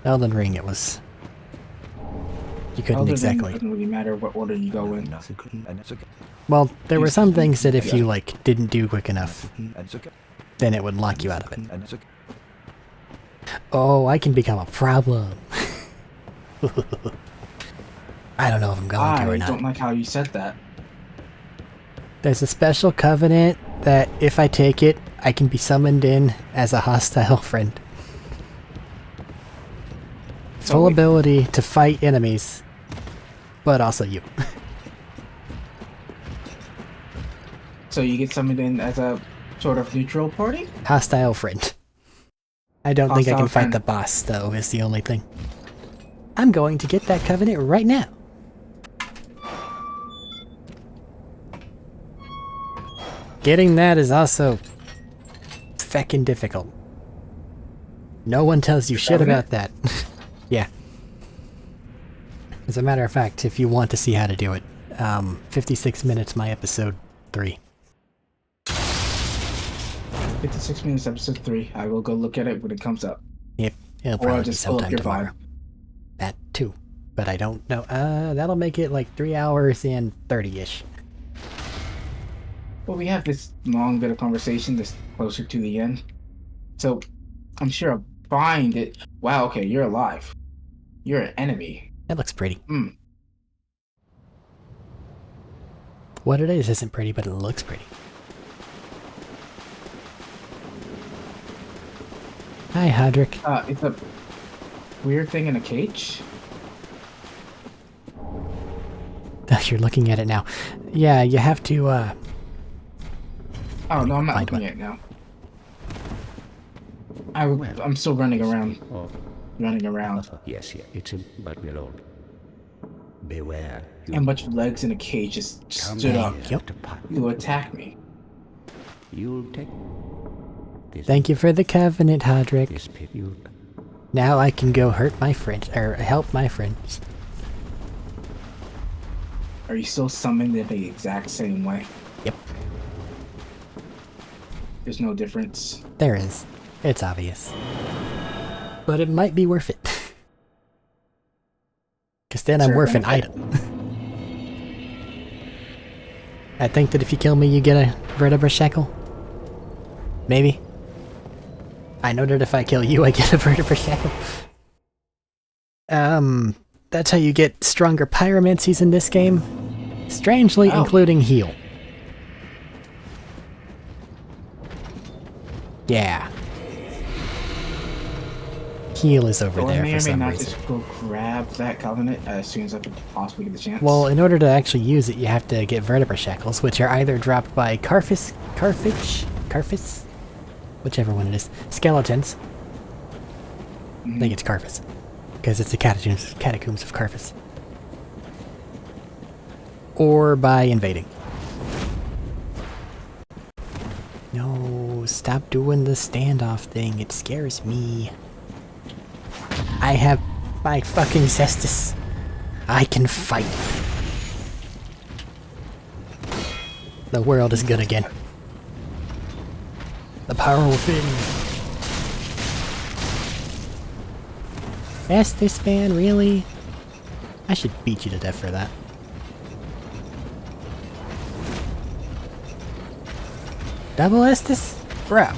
Elden Ring, it was... You couldn't Other than exactly... It doesn't really matter what order you go in. Nothing couldn't, and it's okay. Well, there were some things that if Yeah. you, like, didn't do quick enough, And it's okay. then it would lock you out of it. And it's okay. Oh, I can become a problem. I don't know if I'm going to or I not. don't like how you said that. There's a special covenant that if I take it, I can be summoned in as a hostile friend. Full wait. ability to fight enemies, but also you. So you get summoned in as a sort of neutral party? Hostile friend. I don't think I can Hostile fight friend. the boss, though, is the only thing. I'm going to get that covenant right now. Getting that is also feckin' difficult. No one tells you shit covenant? about that. Yeah. As a matter of fact, if you want to see how to do it, 56 minutes, my episode 3. 56 minutes, episode 3. I will go look at it when it comes up. Yep, it'll Or I'll probably be just pull up sometime your tomorrow. vibe. That too. But I don't know. That'll make it like 3 hours and 30-ish. Well, we have this long bit of conversation that's closer to the end. So, I'm sure I'll find it. Wow, okay, you're alive. You're an enemy. That looks pretty. Hmm. What it is isn't pretty, but it looks pretty. Hi, Hodrick. It's a weird thing in a cage. You're looking at it now. Yeah, you have to, Oh, no, I'm not Find looking one. at it now. I'm still running around. Oh, Running around. yes, it's him, but we're alone. Beware. And a bunch of legs in a cage just Come stood here up Yep. to part. to attack me. You'll take this. Thank you for the covenant, Hodrick. This pit. You. Now I can go hurt my friends, or help my friends. Are you still summoned in the exact same way? Yep, There's no difference. there is. It's obvious. But it might be worth it. Because then I'm Sure, worth an benefit. item. I think that if you kill me, you get a vertebra shackle. Maybe. I know that if I kill you, I get a vertebra shackle. That's how you get stronger pyromancies in this game. Strangely, Oh. including heal. Yeah. Heal is over So I there may for or may some not reason. just go grab that covenant as soon as I could possibly get the chance. Well, in order to actually use it, you have to get vertebra shackles, which are either dropped by Carfus, whichever one it is, skeletons. I think it's Carfus, because it's the catacombs of Carfus. Or by invading. No, stop doing the standoff thing. It scares me. I have my fucking cestus. I can fight. The world is good again. The power within. Estes, man, really? I should beat you to death for that. Double Estes? Bro.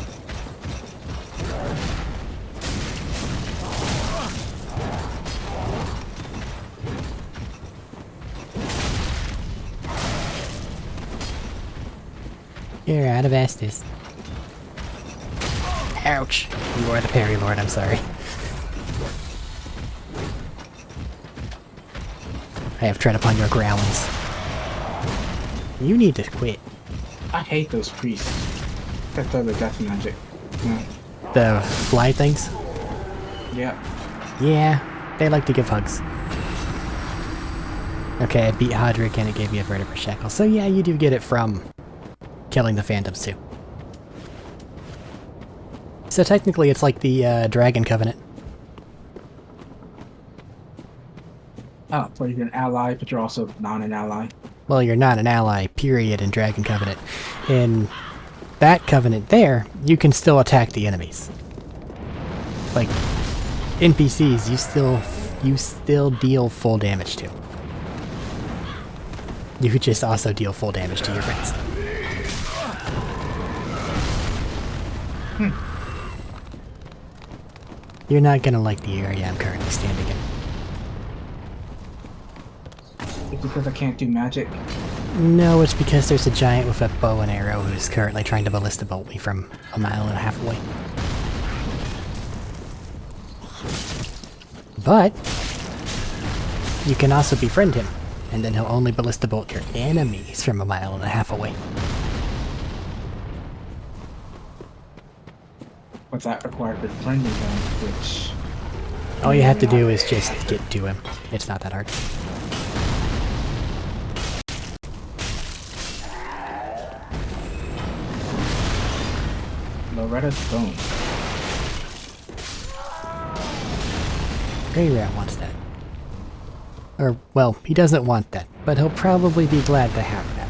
You're out of Estes. Ouch. You are the parry lord, I'm sorry. I have tread upon your growlings. You need to quit. I hate those priests. That's the death magic. Yeah. The fly things? Yeah. Yeah, they like to give hugs. Okay, I beat Hodrick and it gave me a vertebrae shackle. So yeah, you do get it from killing the Phantoms too. So technically it's like the Dragon Covenant. Oh, so you're an ally, but you're also not an ally. Well, you're not an ally, period, in Dragon Covenant. In that Covenant there, you can still attack the enemies. Like, NPCs, you still deal full damage to. You could just also deal full damage to your friends. You're not gonna like the area I'm currently standing in. It's because I can't do magic. No, it's because there's a giant with a bow and arrow who's currently trying to ballista bolt me from 1.5 miles away. But you can also befriend him, and then he'll only ballista bolt your enemies from 1.5 miles away. But that required befriending them, which... All you have to do is just get to him. It's not that hard. Loretta's bone. Grey Rat wants that. Or, well, he doesn't want that, but he'll probably be glad to have that.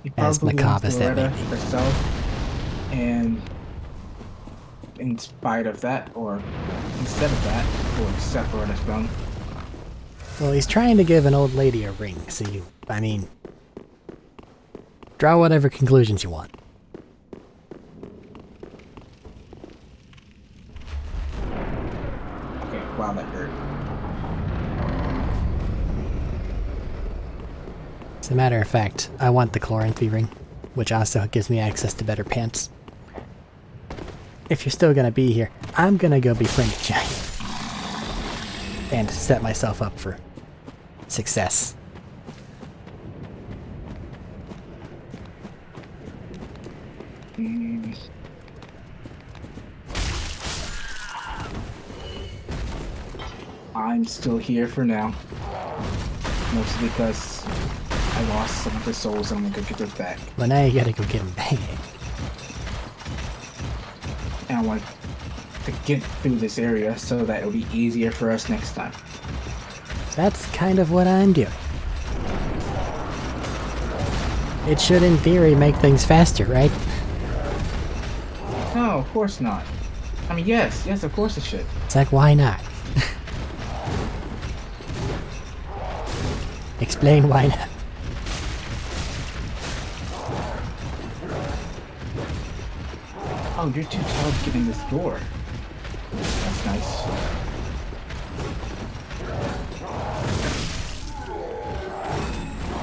He As probably macabre wants as that may Loretta be. herself, and in spite of that, or instead of that, or accept Loretta's bone. Well, he's trying to give an old lady a ring, so you, I mean, draw whatever conclusions you want. Okay, wow, that hurt. As a matter of fact, I want the Chloranthy ring, which also gives me access to better pants. If you're still gonna be here, I'm gonna go befriend a giant. And set myself up for success. I'm still here for now. Mostly because I lost some of the souls and I'm gonna go get those back. Well, now you gotta go get him back. And I want to get through this area so that it'll be easier for us next time. That's kind of what I'm doing. It should, in theory, make things faster, right? No, of course not. I mean, yes, of course it should. It's like, why not? Explain why not. Oh, you're too tired to get in this door. That's nice.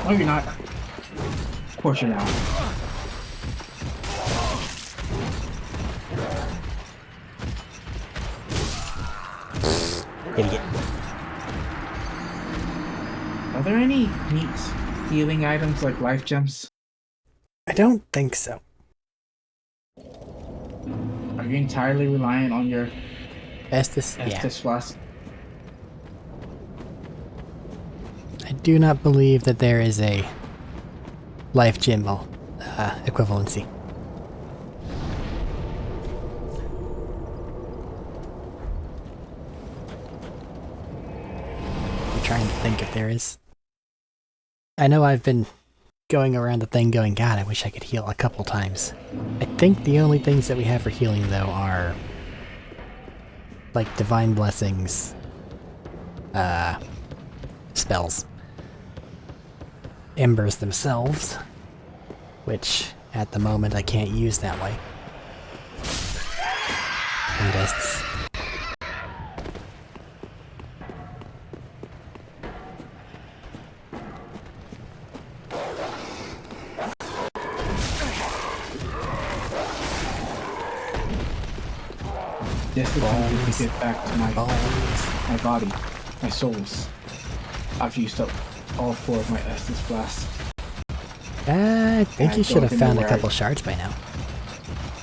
No, you're not. Of course you're not. Idiot. Are there any neat healing items like life gems? I don't think so. Are you entirely reliant on your Estus? Yeah. Estus flask? I do not believe that there is a life gem equivalency. I'm trying to think if there is. I know I've been going around the thing going, God, I wish I could heal a couple times. I think the only things that we have for healing, though, are like divine blessings, spells. Embers themselves, which at the moment I can't use that way. And Ests. Just to get back to my body, my souls. I've used up all 4 of my Estus blasts. I think I you should have don't found a know where couple I- shards by now.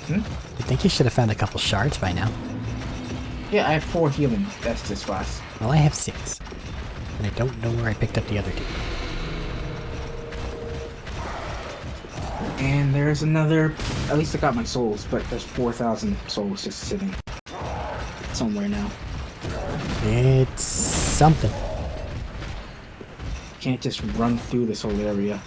Hmm? I think you should have found a couple shards by now. Yeah, I have 4 healing Estus flasks. Well, I have 6. And I don't know where I picked up the other 2. And there's another. At least I got my souls, but there's 4,000 souls just sitting somewhere now. It's something. Can't just run through this whole area.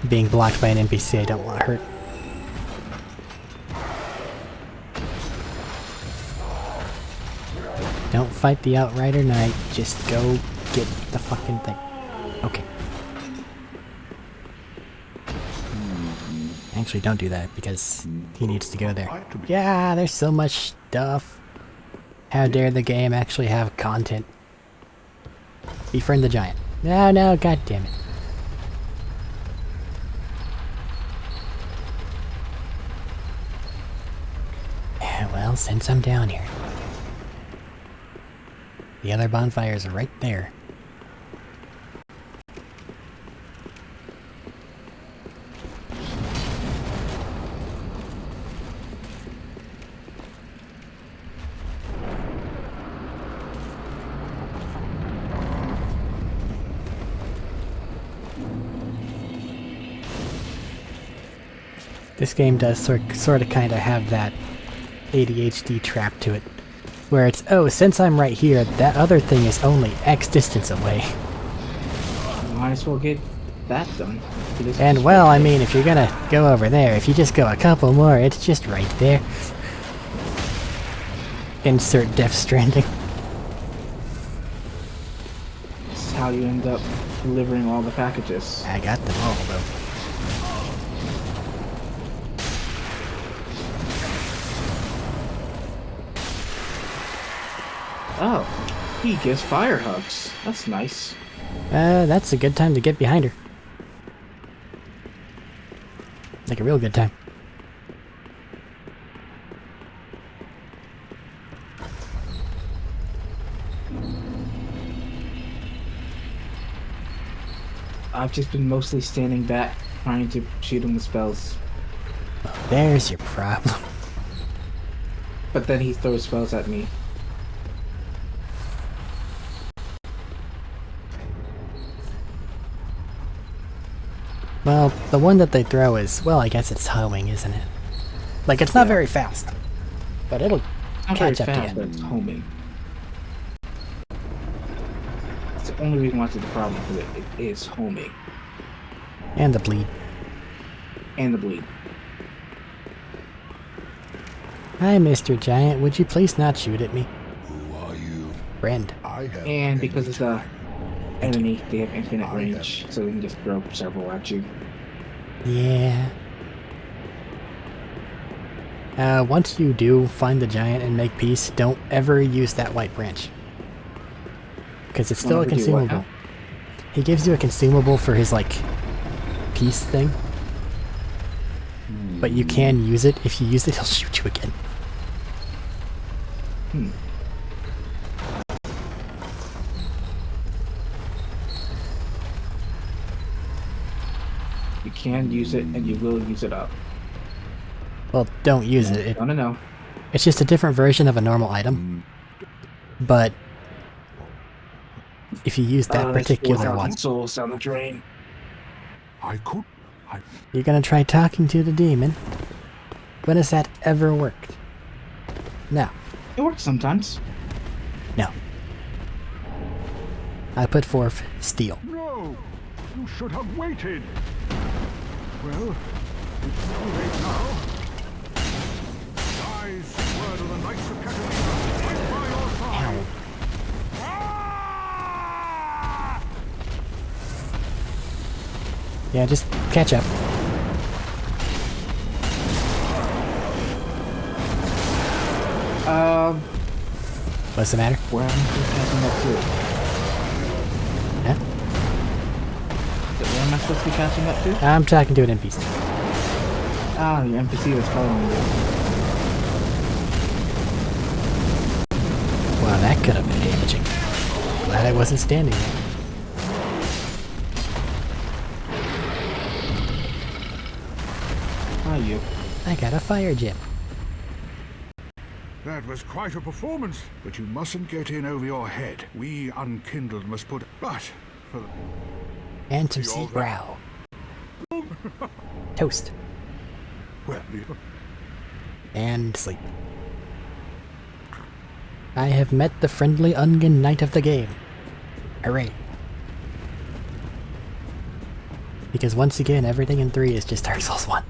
Being blocked by an NPC I don't want to hurt. Don't fight the Outrider Knight, just go get the fucking thing. Okay. Actually, don't do that, because he needs to go there. Yeah, there's so much stuff. How dare the game actually have content. Befriend the giant. No, no, god damn it. Well, since I'm down here. The other bonfires are right there. This game does sort of kind of have that ADHD trap to it, where it's, oh, since I'm right here, that other thing is only X distance away. Might as well get that done. And well, I mean, if you're gonna go over there, if you just go a couple more, it's just right there. Insert Death Stranding. This is how you end up delivering all the packages. I got them all, though. Oh, he gives fire hugs. That's nice. That's a good time to get behind her. Like a real good time. I've just been mostly standing back, trying to shoot him with spells. Well, there's your problem. But then he throws spells at me. Well, the one that they throw is, well, I guess it's homing, isn't it? Like, it's not very fast. But it'll Not very catch up fast, to but you. it's homing. It's the only reason why it's a problem with it. It is homing. And the bleed. And the bleed. Hi, Mr. Giant. Would you please not shoot at me? Who are you? Friend. I have And because it's a enemy, they have infinite I range, have- so they can just throw several at you. Yeah. Once you do find the giant and make peace, don't ever use that white branch. Because it's still a Whenever you do what consumable. He gives you a consumable for his, like, peace thing. But you can use it. If you use it, he'll shoot you again. Hmm. You can use it, and you will use it up. Well, don't use it. No. It's just a different version of a normal item. But if you use that particular 4,000 one, souls down the drain. I could. you're gonna try talking to the demon. When has that ever worked? No. It works sometimes. No. I put forth steel. No! You should have waited! Well, it's too late now. I swear to the Knights of Catalina, fight by your side! Ow. Ah! Yeah, just catch up. What's the matter? Where am I catching up to? Huh? Where am I supposed to be catching up to? I'm talking to an NPC. Ah, your NPC was following you. could have been damaging. Glad I wasn't standing there. How are you? I got a fire gem. That was quite a performance, but you mustn't get in over your head. We unkindled must put... But, for the... And some You all sea brow. Toast. Well, And sleep. I have met the friendly Ungin Knight of the game. Hooray. Because once again, everything in 3 is just Dark Souls 1.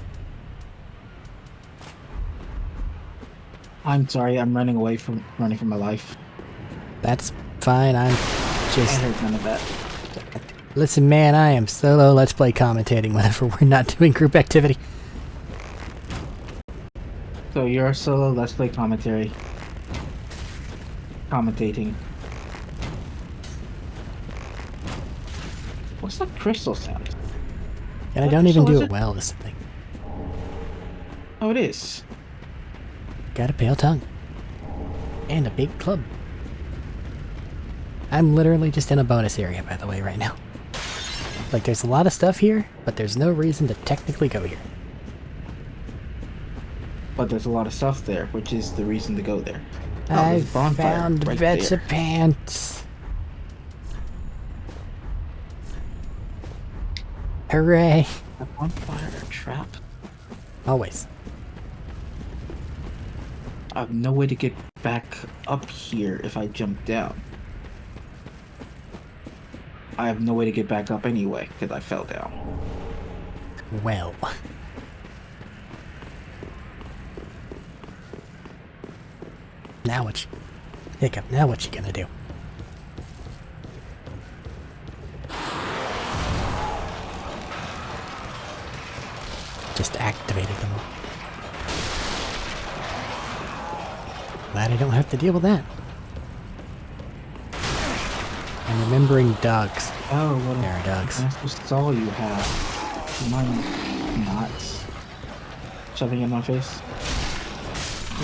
I'm sorry, I'm running from my life. That's fine, I'm I just... heard none of that. Listen man, I am solo Let's Play commentating whenever we're not doing group activity. So you're a solo Let's Play commentary. Commentating. What's that crystal sound? And I What don't even crystal do is it it? well, is the thing. Oh, it is. Got a pale tongue. And a big club. I'm literally just in a bonus area, by the way, right now. Like, there's a lot of stuff here, but there's no reason to technically go here. But there's a lot of stuff there, which is the reason to go there. Oh, there's I a bonfire found right bits there. of pants. Hooray. A bonfire trap? Always. I have no way to get back up here if I jump down. I have no way to get back up anyway, because I fell down. Well. Now what you... Hiccup, now what you gonna do? Just activated them all. Glad I don't have to deal with that. I'm remembering dogs. Oh, what There are dogs. That's just all you have. Mine not. Shoving in my face.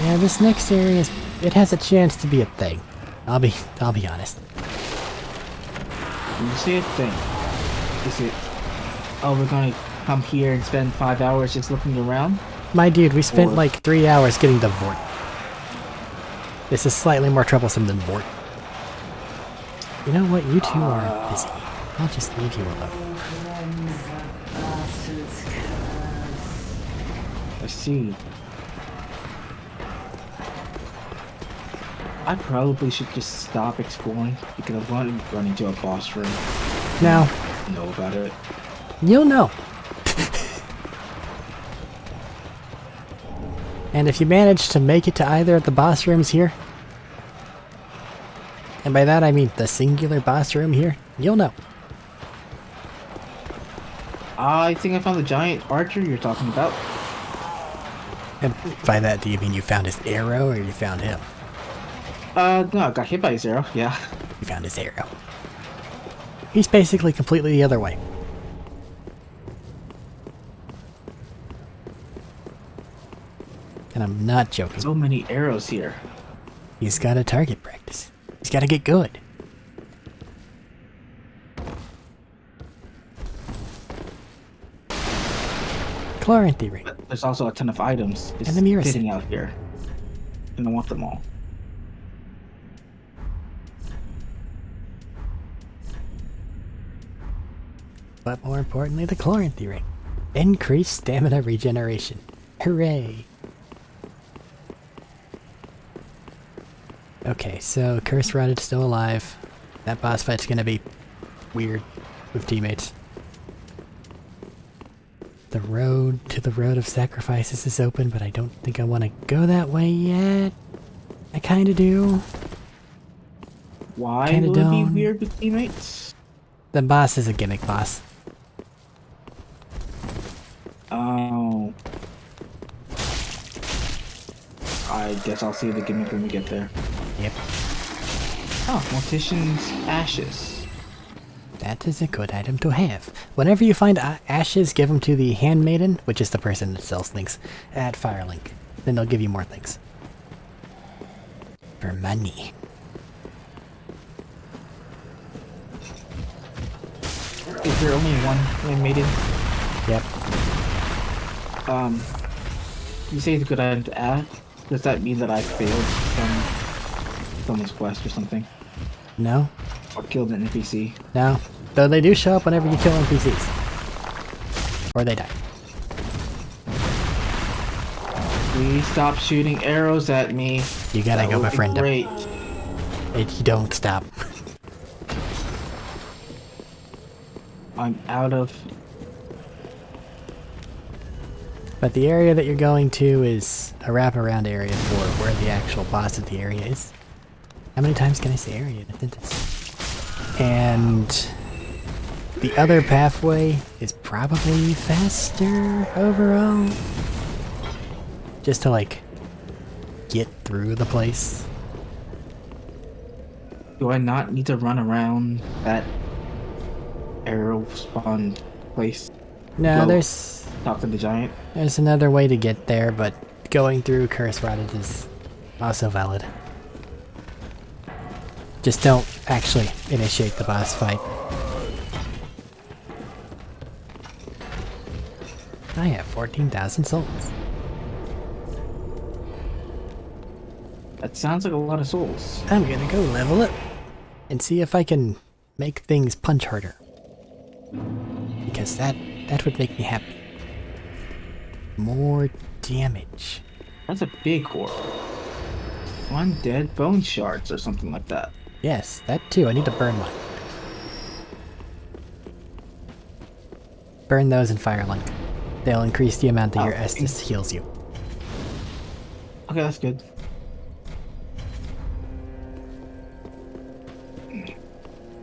Yeah, this next area is... It has a chance to be a thing. I'll be honest. When you say a thing, is it, oh, we're gonna come here and spend 5 hours just looking around? My dude, we spent Or- like 3 hours getting the Vort. This is slightly more troublesome than Vort. You know what? You two are busy. I'll just leave you alone. I see. I probably should just stop exploring because I want to run into a boss room. Now, Know about it. you'll know. And if you manage to make it to either of the boss rooms here, and by that I mean the singular boss room here, you'll know. I think I found the giant archer you're talking about. And by that, do you mean you found his arrow or you found him? No, I got hit by a zero, yeah. You found his arrow. He's basically completely the other way. And I'm not joking. So many arrows here. He's got to target practice. He's got to get good. Chloranthy ring. But there's also a ton of items just And the mirror sitting set. out here. And I want them all. But more importantly, the Chloranthy ring. Increased stamina regeneration. Hooray! Okay, so Curse Rod is still alive. That boss fight's gonna be weird with teammates. The road to the Road of Sacrifices is open, but I don't think I want to go that way yet. I kinda do. Why Kinda would it be don't. weird with teammates? The boss is a gimmick boss. Oh. I guess I'll see the gimmick when we get there. Yep. Oh, Mortician's Ashes. That is a good item to have. Whenever you find ashes, give them to the handmaiden, which is the person that sells things at Firelink. Then they'll give you more things. For money. there only one animated? Yep. You say it's a good item to add. Does that mean that I failed someone's quest or something? No? Or killed an NPC? No. Though they do show up whenever you kill NPCs. Or they die. Please stop shooting arrows at me. You gotta go befriend them. Great. You don't stop. I'm out of. But the area that you're going to is a wraparound area for where the actual boss of the area is. How many times can I say area in a sentence? And the other pathway is probably faster overall. Just to like get through the place. Do I not need to run around that arrow spawn place? No, Go there's talk to the giant. There's another way to get there, but going through Curse Rotted is also valid. Just don't actually initiate the boss fight. I have 14,000 souls. That sounds like a lot of souls. I'm gonna go level it and see if I can make things punch harder. Because that would make me happy. More damage. That's a big core. Undead bone shards or something like that. Yes, that too. I need to burn one. Burn those in Firelink. They'll increase the amount that your Estus heals you. Okay, that's good.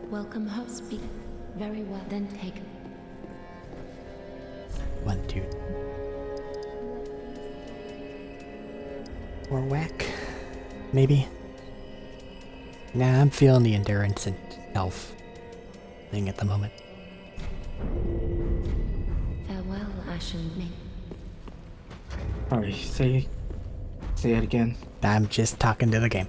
Welcome host speak. Very well then taken. 1, 2. Or whack. Maybe. Nah, I'm feeling the endurance and health thing at the moment. Farewell, Ashen Ming. Alright, say it again. I'm just talking to the game.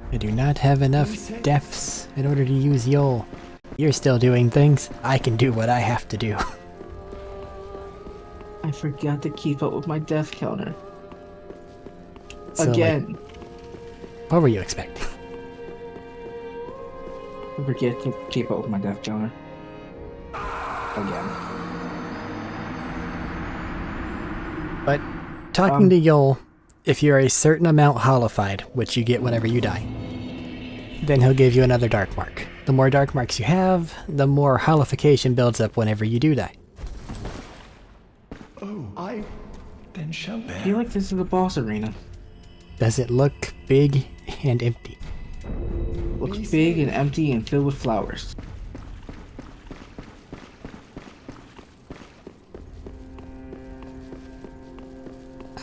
I do not have enough deaths in order to use Yol. You're still doing things. I can do what I have to do. I forgot to keep up with my death counter. So, Again. like, what were you expecting? I forget to keep up with my death counter. Again. But talking to Yol, if you're a certain amount holified, which you get whenever you die, then he'll give you another dark mark. The more dark marks you have, the more holification builds up whenever you do die. I feel like this is a boss arena. Does it look big and empty? Looks big and empty and filled with flowers.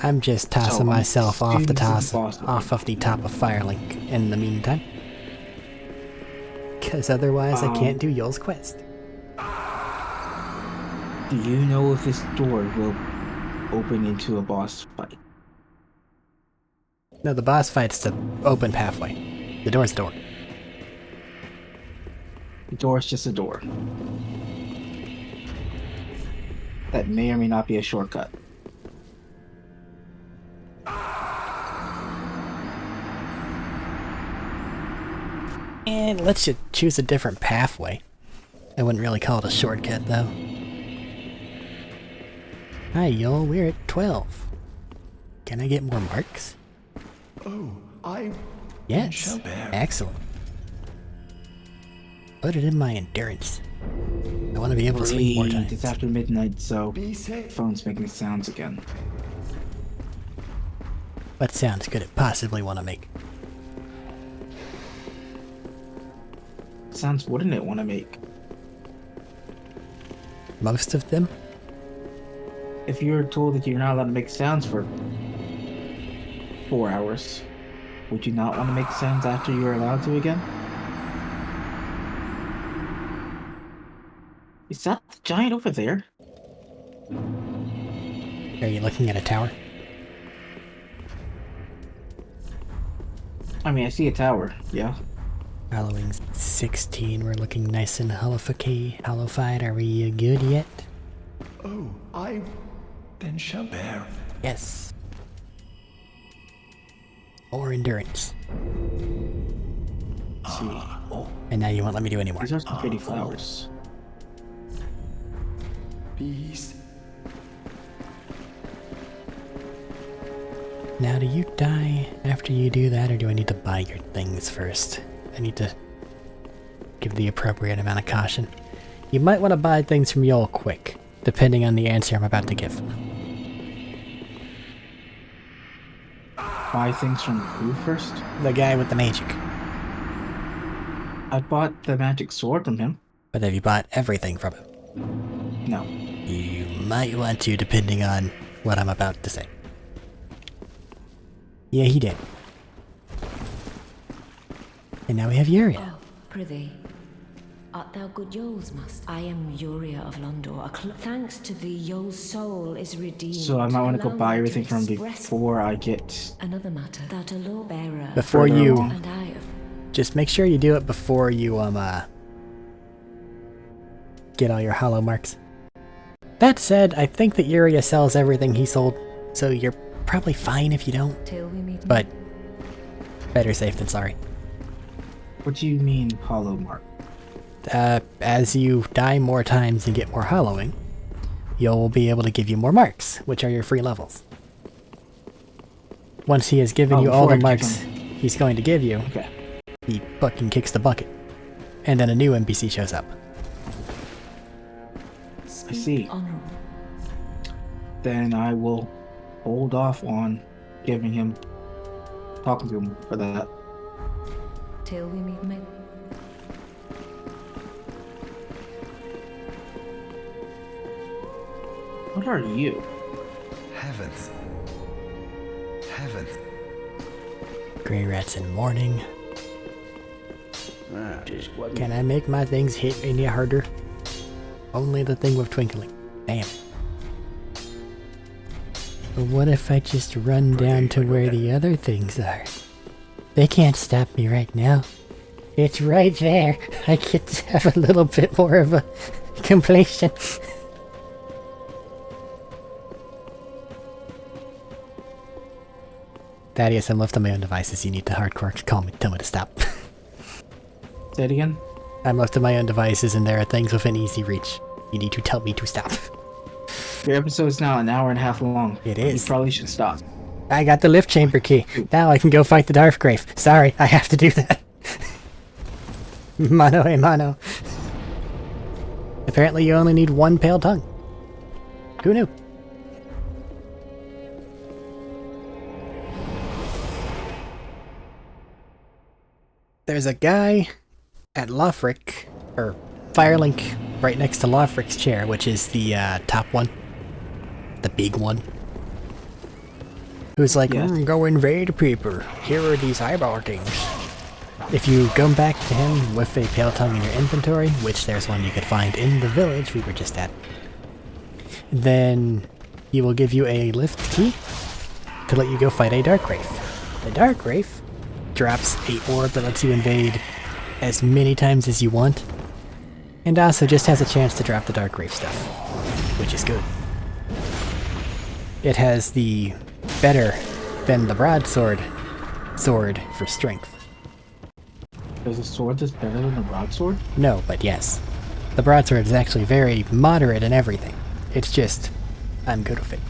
I'm just tossing I'm myself off the assuming this is a boss off of the top of Firelink in the meantime. Because otherwise I can't do Yol's quest. Do you know if this door will open into a boss fight? No, the boss fight's the open pathway. The door's the door. The door is just a door. That may or may not be a shortcut. And let's just choose a different pathway. I wouldn't really call it a shortcut, though. Hi, Yol, we're at 12. Can I get more marks? Yes, excellent. Put it in my endurance. I want to be able to sleep more times. It's after midnight, so phone's making sounds again. What sounds could it possibly want to make? Sounds wouldn't it want to make? Most of them? If you're told that you're not allowed to make sounds for 4 hours, would you not want to make sounds after you're allowed to again? Is that the giant over there? Are you looking at a tower? I mean, I see a tower. Yeah. Hollowing's 16. We're looking nice and hollowified. Are we good yet? Oh, I then shall bear. Yes. Or endurance. Let's see. And now you won't let me do any more. These are some pretty flowers. Peace. Now, do you die after you do that, or do I need to buy your things first? I need to give the appropriate amount of caution. You might want to buy things from Yol quick, depending on the answer I'm about to give. Buy things from who first? The guy with the magic. I bought the magic sword from him. But have you bought everything from him? No. You might want to, depending on what I'm about to say. Yeah, he did. And now we have Uriel. Oh, prithee. Art thou good Yol's master? I am Uriel of Londor. Thanks to thee, Yol's soul is redeemed. So I might want to go Allow buy me everything to from express before I get. another matter. That a law bearer. Before further you... along. And I have Just make sure you do it before you, get all your hollow marks. That said, I think that Uriel sells everything he sold, so you're probably fine if you don't. till we meet. But better safe than sorry. What do you mean, hollow mark? As you die more times and get more hollowing, you'll be able to give you more marks, which are your free levels. Once he has given you all before the I give marks him- he's going to give you, Okay. he fucking kicks the bucket. And then a new NPC shows up. I see. Honorable. Then I will hold off on giving him, talking to him for that. Till we meet. What are you? Heavens. Heavens. Grey rats in mourning. Just what Can I make my things hit any harder? Only the thing with twinkling. Damn. But what if I just run down to where the other things are? They can't stop me right now. It's right there. I get to have a little bit more of a completion. Thaddeus, I'm left on my own devices. You need to hardcore call me, tell me to stop. Say it again. I'm left on my own devices and there are things within easy reach. You need to tell me to stop. Your episode's now an hour and a half long. It is. You probably should stop. I got the lift chamber key. Now I can go fight the Darfgrave. Sorry, I have to do that. Mano a mano. Apparently you only need one pale tongue. Who knew? There's a guy at Lothric, or Firelink, right next to Lothric's chair, which is the top one. The big one. Who's like, Yes. Go invade people. Here are these eyeball things. If you go back to him with a pale tongue in your inventory, which there's one you could find in the village we were just at, then he will give you a lift key to let you go fight a Darkgrave. The Darkgrave drops a orb that lets you invade as many times as you want, and also just has a chance to drop the Darkgrave stuff, which is good. It has the better than the broadsword sword for strength. There's a sword that's better than the broadsword? No, but yes. The broadsword is actually very moderate in everything. It's just, I'm good with it.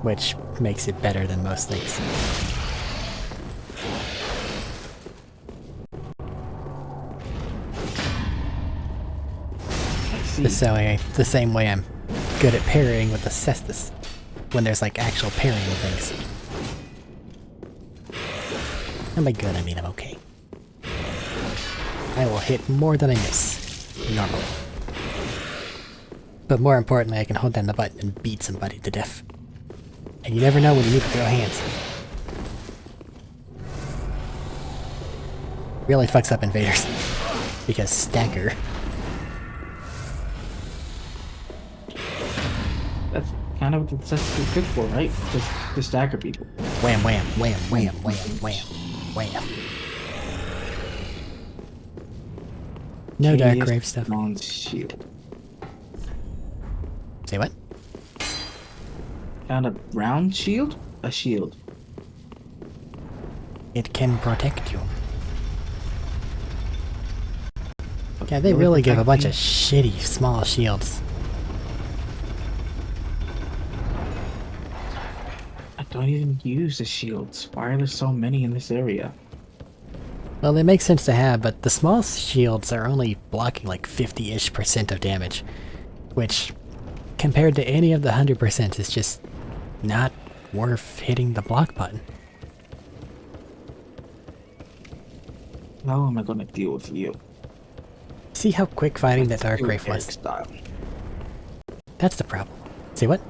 Which makes it better than most things. I see. The same way I'm good at parrying with the cestus, when there's like actual parrying things. And by good, I mean I'm okay. I will hit more than I miss, normally. But more importantly, I can hold down the button and beat somebody to death. And you never know when you need to throw hands. Really fucks up invaders. Because stagger. kind of what the cestus is good for, right? Just to stagger people. Wham, wham, wham, wham, wham, wham, wham. No dark Chaos grave stuff. Bronze shield. Say what? Found a round shield? A shield. It can protect you. Yeah, they really give a bunch of shitty small shields. I don't even use the shields. Why are there so many in this area? Well, they make sense to have, but the small shields are only blocking like 50-ish% of damage, which, compared to any of the 100%, is just not worth hitting the block button. How am I gonna deal with you? See how quick fighting that dark Do grave Arik was? style. That's the problem. See what?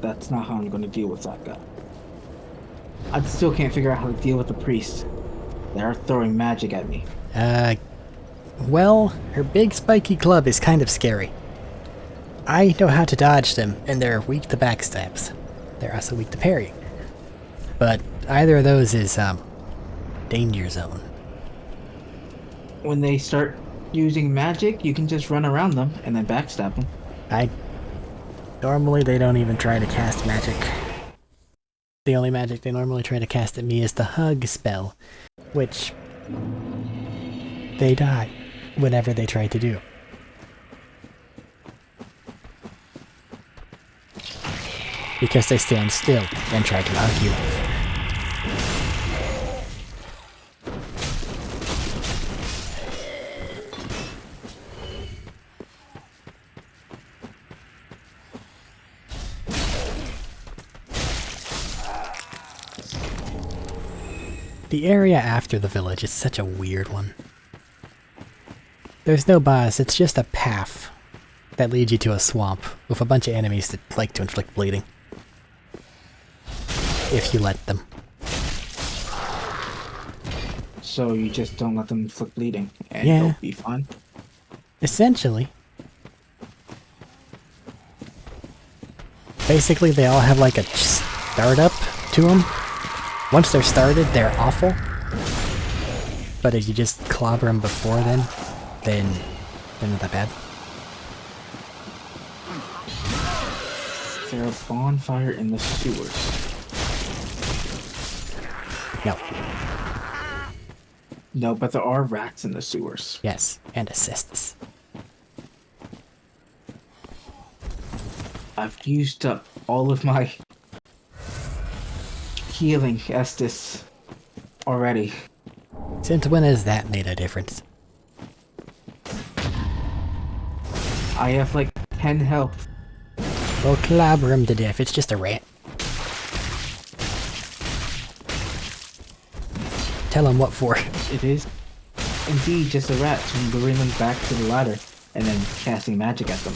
That's not how I'm gonna deal with that guy. I still can't figure out how to deal with the priest. They are throwing magic at me. Well, her big spiky club is kind of scary. I know how to dodge them, and they're weak to backstabs. They're also weak to parrying. But either of those is, danger zone. When they start using magic, you can just run around them and then backstab them. Normally they don't even try to cast magic. The only magic they normally try to cast at me is the hug spell, which they die whenever they try to do. Because they stand still and try to hug you. The area after the village is such a weird one. There's no boss, it's just a path that leads you to a swamp with a bunch of enemies that like to inflict bleeding. If you let them. So you just don't let them inflict bleeding and Yeah. you'll be fine. Essentially. Basically, they all have like a startup to them. Once they're started, they're awful. But if you just clobber them before then they're not that bad. Is there a bonfire in the sewers? No. No, but there are rats in the sewers. Yes, and a cestus. I've used up all of my healing Estus already. Since when has that made a difference? I have like 10 health. Well, clobber him to death, it's just a rat. Tell him what for. It is indeed just a rat, so I'm luring them back to the ladder and then casting magic at them.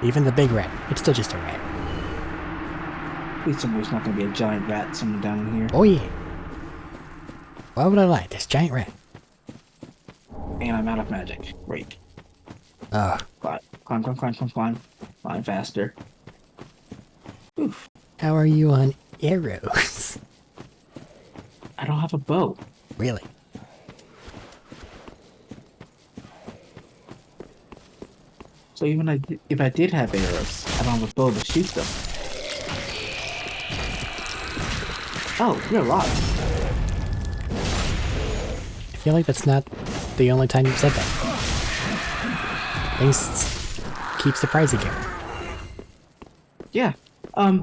Even the big rat, it's still just a rat. Please tell me there's not gonna be a giant rat somewhere down in here. Oh yeah. Why would I lie? This giant rat. And I'm out of magic. Great. Ugh. Climb, climb, climb, climb, climb, climb. Climb faster. Oof. How are you on arrows? I don't have a bow. Really? So even if I did have arrows, I don't have a bow to shoot them. Oh, you're alive. I feel like that's not the only time you've said that. Things keep surprising you. Yeah. I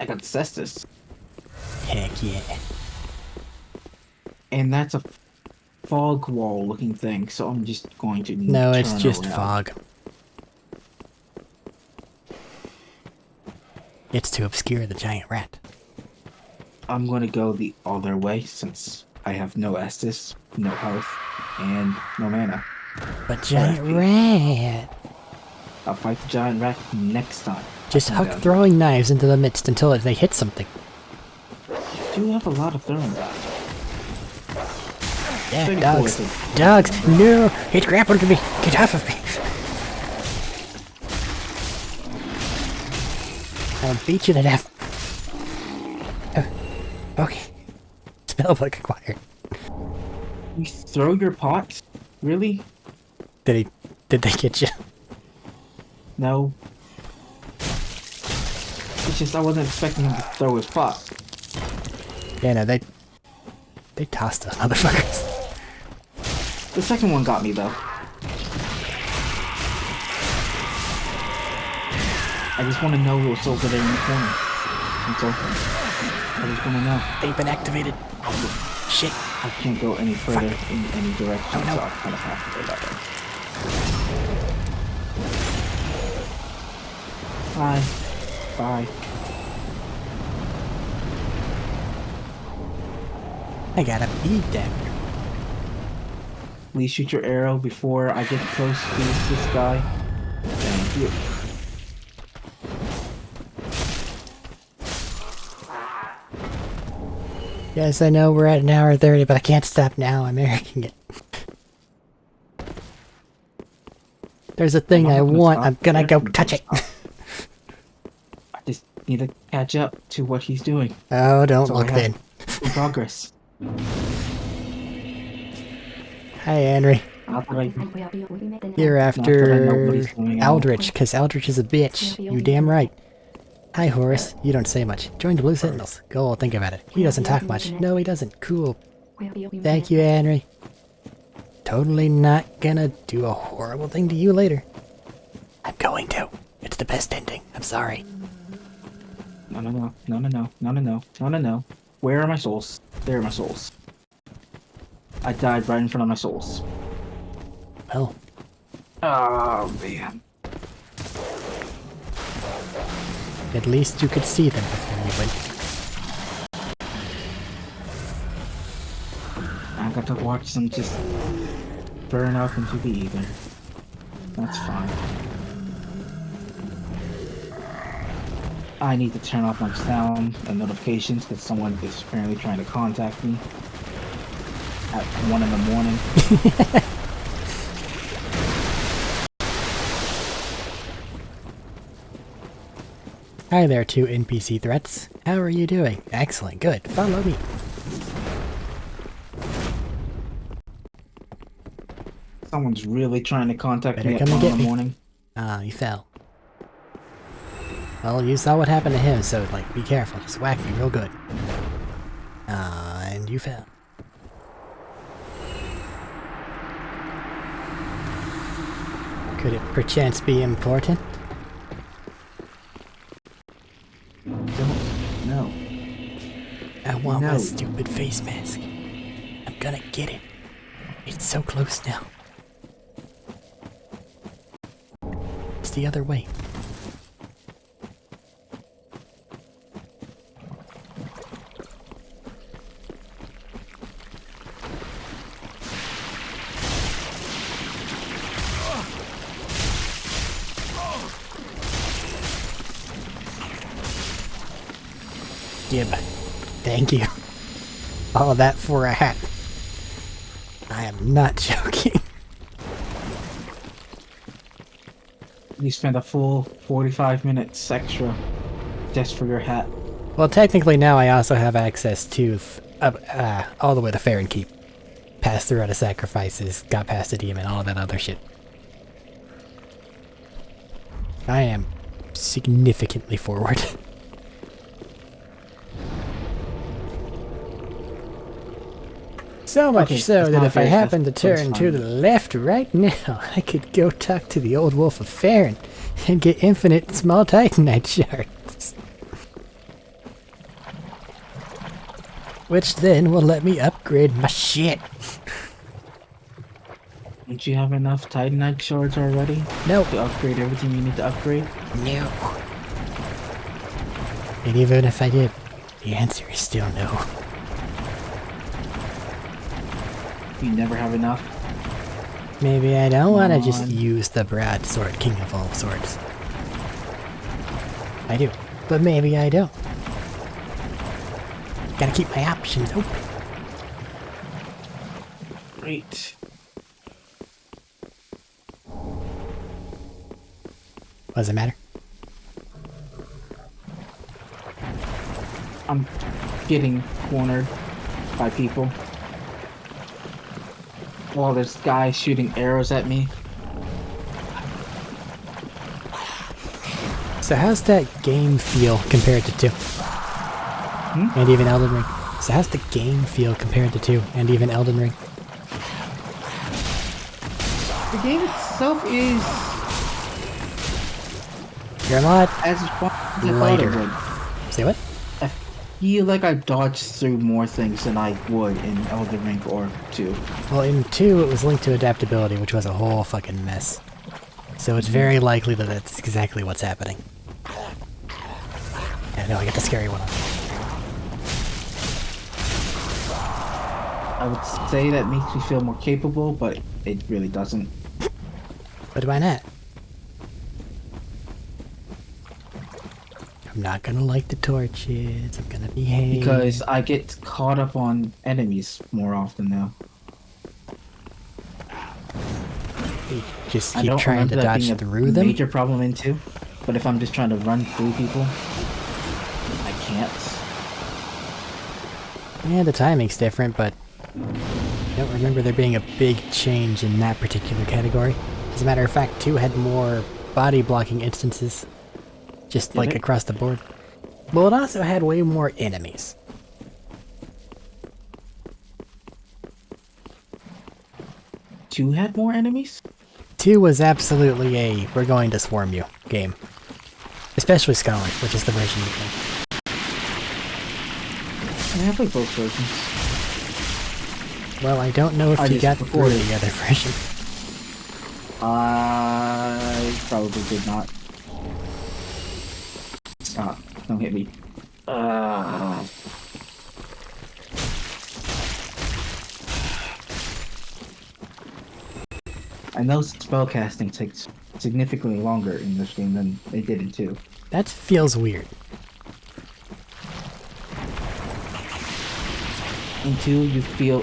got the cestus. Heck yeah. And that's a fog wall looking thing, so I'm just going to No, it's turn just around. fog. It's to obscure the giant rat. I'm going to go the other way since I have no Estus, no health, and no mana. But giant rat! I'll fight the giant rat next time. Just I'll huck come down. throwing knives into the midst until they hit something. I do have a lot of throwing knives. Yeah, 34 dogs. is a- Dogs! No! It grappled me! Get off of me! I'll beat you to death. Okay. Spell book acquired. You throw your pots? Really? Did they get you? No. It's just I wasn't expecting him to throw his pot. Yeah, no, they tossed us motherfuckers. The second one got me though. I just want to know what's over there in the corner. That's all. I just want to know. They've been activated. Shit. I can't go any further in any direction, Oh, no. so I kind of have to go that way. Bye. Bye. I got a bead dagger. Please shoot your arrow before I get close to this guy. Thank you. Yes, I know we're at an hour 30, but I can't stop now. I'm American it. There's a thing I want. I'm gonna go touch it. I just need to catch up to what he's doing. Oh, don't So look I then. have in progress. Hi, Henry. Not that I- You're Not that I know what after he's doing. Aldrich, because Aldrich is a bitch. You damn right. Hi, Horace. You don't say much. Join the Blue Sentinels. Go, think about it. He doesn't talk much. No, he doesn't. Cool. Thank you, Henry. Totally not gonna do a horrible thing to you later. I'm going to. It's the best ending. I'm sorry. No, no, no, no, no, no, no, no, no, no, no, no. Where are my souls? There are my souls. I died right in front of my souls. Well, Oh, man. at least you could see them before you went. I got to watch them just burn up into the ether. That's fine. I need to turn off my sound and notifications because someone is apparently trying to contact me at 1 in the morning. Hi there, two NPC threats. How are you doing? Excellent, good. Follow me. Someone's really trying to contact Better me at come 1 and in get the me. morning. Ah, you fell. Well, you saw what happened to him, so, like, be careful. Just whack me real good. And you fell. Could it perchance be important? Don't know. I want my No. stupid face mask. I'm gonna get it. It's so close now. It's the other way. Gib. Thank you. All that for a hat. I am not joking. You spent a full 45 minutes extra just for your hat. Well, technically now I also have access to all the way to Farron Keep. Passed through out of sacrifices, got past the demon, all that other shit. I am significantly forward. So much Okay, so that's that not if I fair, happen to that's turn to fine. the left right now, I could go talk to the old wolf of Farron and get infinite small titanite shards. Which then will let me upgrade my shit. Don't you have enough Titanite shards already Nope. to upgrade everything you need to upgrade? No. And even if I did, the answer is still no. You never have enough? Maybe I don't want to Come just on. use the broadsword, king of all swords. I do, but maybe I don't. Gotta keep my options open. Great. What does it matter? I'm getting cornered by people. While there's guys shooting arrows at me. So how's that game feel compared to 2? And even Elden Ring? So how's the game feel compared to 2 and even Elden Ring? The game itself is You're a lot as fun as I thought it lighter. would. Say what? I feel like I dodged through more things than I would in Elden Ring or 2. Well, in 2 it was linked to adaptability, which was a whole fucking mess. So it's very likely that that's exactly what's happening. Yeah, no, I got the scary one on. I would say that makes me feel more capable, but it really doesn't. But why not? I'm not gonna light the torches, I'm gonna behave. Because I get caught up on enemies more often now. You just I keep don't trying to remember that dodge being a through them? major problem in 2, but if I'm just trying to run through people, I can't. Yeah, the timing's different, but I don't remember there being a big change in that particular category. As a matter of fact, 2 had more body blocking instances. Just like across the board. Well, it also had way more enemies. 2 had more enemies? 2 was absolutely a we're going to swarm you game. Especially Scholar, which is the version you play. I played both versions. Well, I don't know if I you just got through recorded. the other version. I probably did not. Stop. Don't hit me. I know spellcasting takes significantly longer in this game than they did in 2. That feels weird. In 2,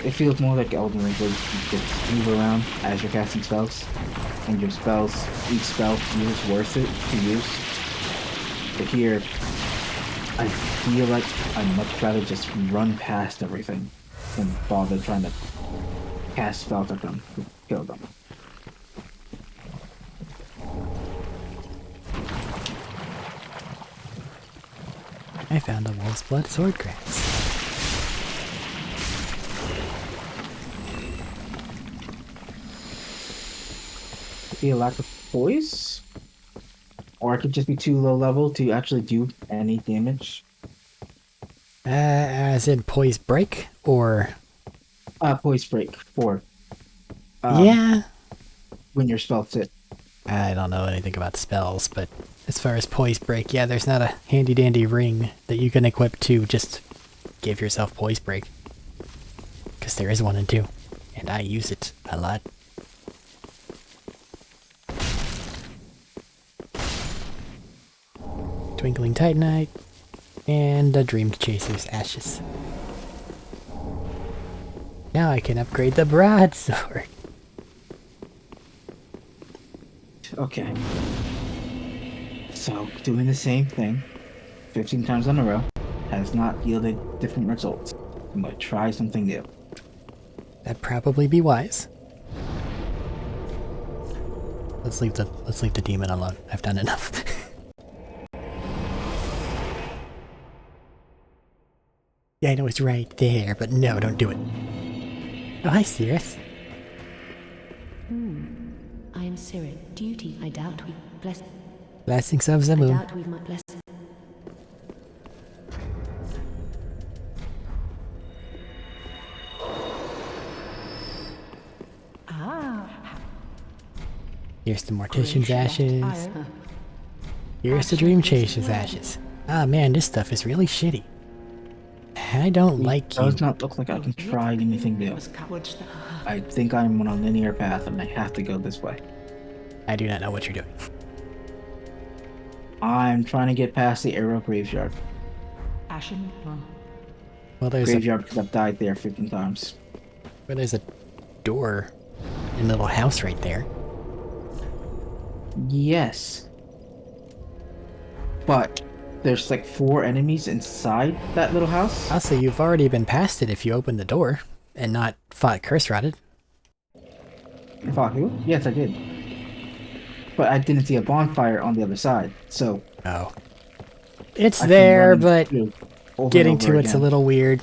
it feels more like Elden Ring, where you just move around as you're casting spells, and your spells, each spell is worth it to use. But here, I feel like I'd much rather just run past everything than bother trying to cast spells at them to kill them. I found a wolf's blood swordgrass. Be a lack of poise, or it could just be too low level to actually do any damage. As in poise break, or Poise break 4. yeah. When your spell fit. I don't know anything about spells, but as far as poise break, yeah, there's not a handy dandy ring that you can equip to just give yourself poise break. Because there is one in 2, and I use it a lot. Twinkling Titanite, and a Dream Chaser's Ashes. Now I can upgrade the broadsword. Okay. So, doing the same thing 15 times in a row has not yielded different results. I'm gonna try something new. That'd probably be wise. Let's leave the demon alone. I've done enough. Yeah, I know it's right there, but no, don't do it. Oh, hi, Cirith. I am Sirin. Duty. I doubt we bless. Blessings of the I moon. doubt we might bless. Here's the Mortician's ashes. Iron. Here's the Dream Chaser's ashes. Ah, man, this stuff is really shitty. I don't like you. Does not look like I can try anything new. I think I'm on a linear path and I have to go this way. I do not know what you're doing. I'm trying to get past the arrow graveyard. Ashen. Well, there's Graveyard because I've died there 15 times. a door in the little house right there. Yes. But there's like 4 enemies inside that little house. Also, you've already been past it if you opened the door and not fought curse rotted. I fought who? Yes, I did. But I didn't see a bonfire on the other side, so Oh. It's I can there, run but through over getting and to over it's a again. little weird.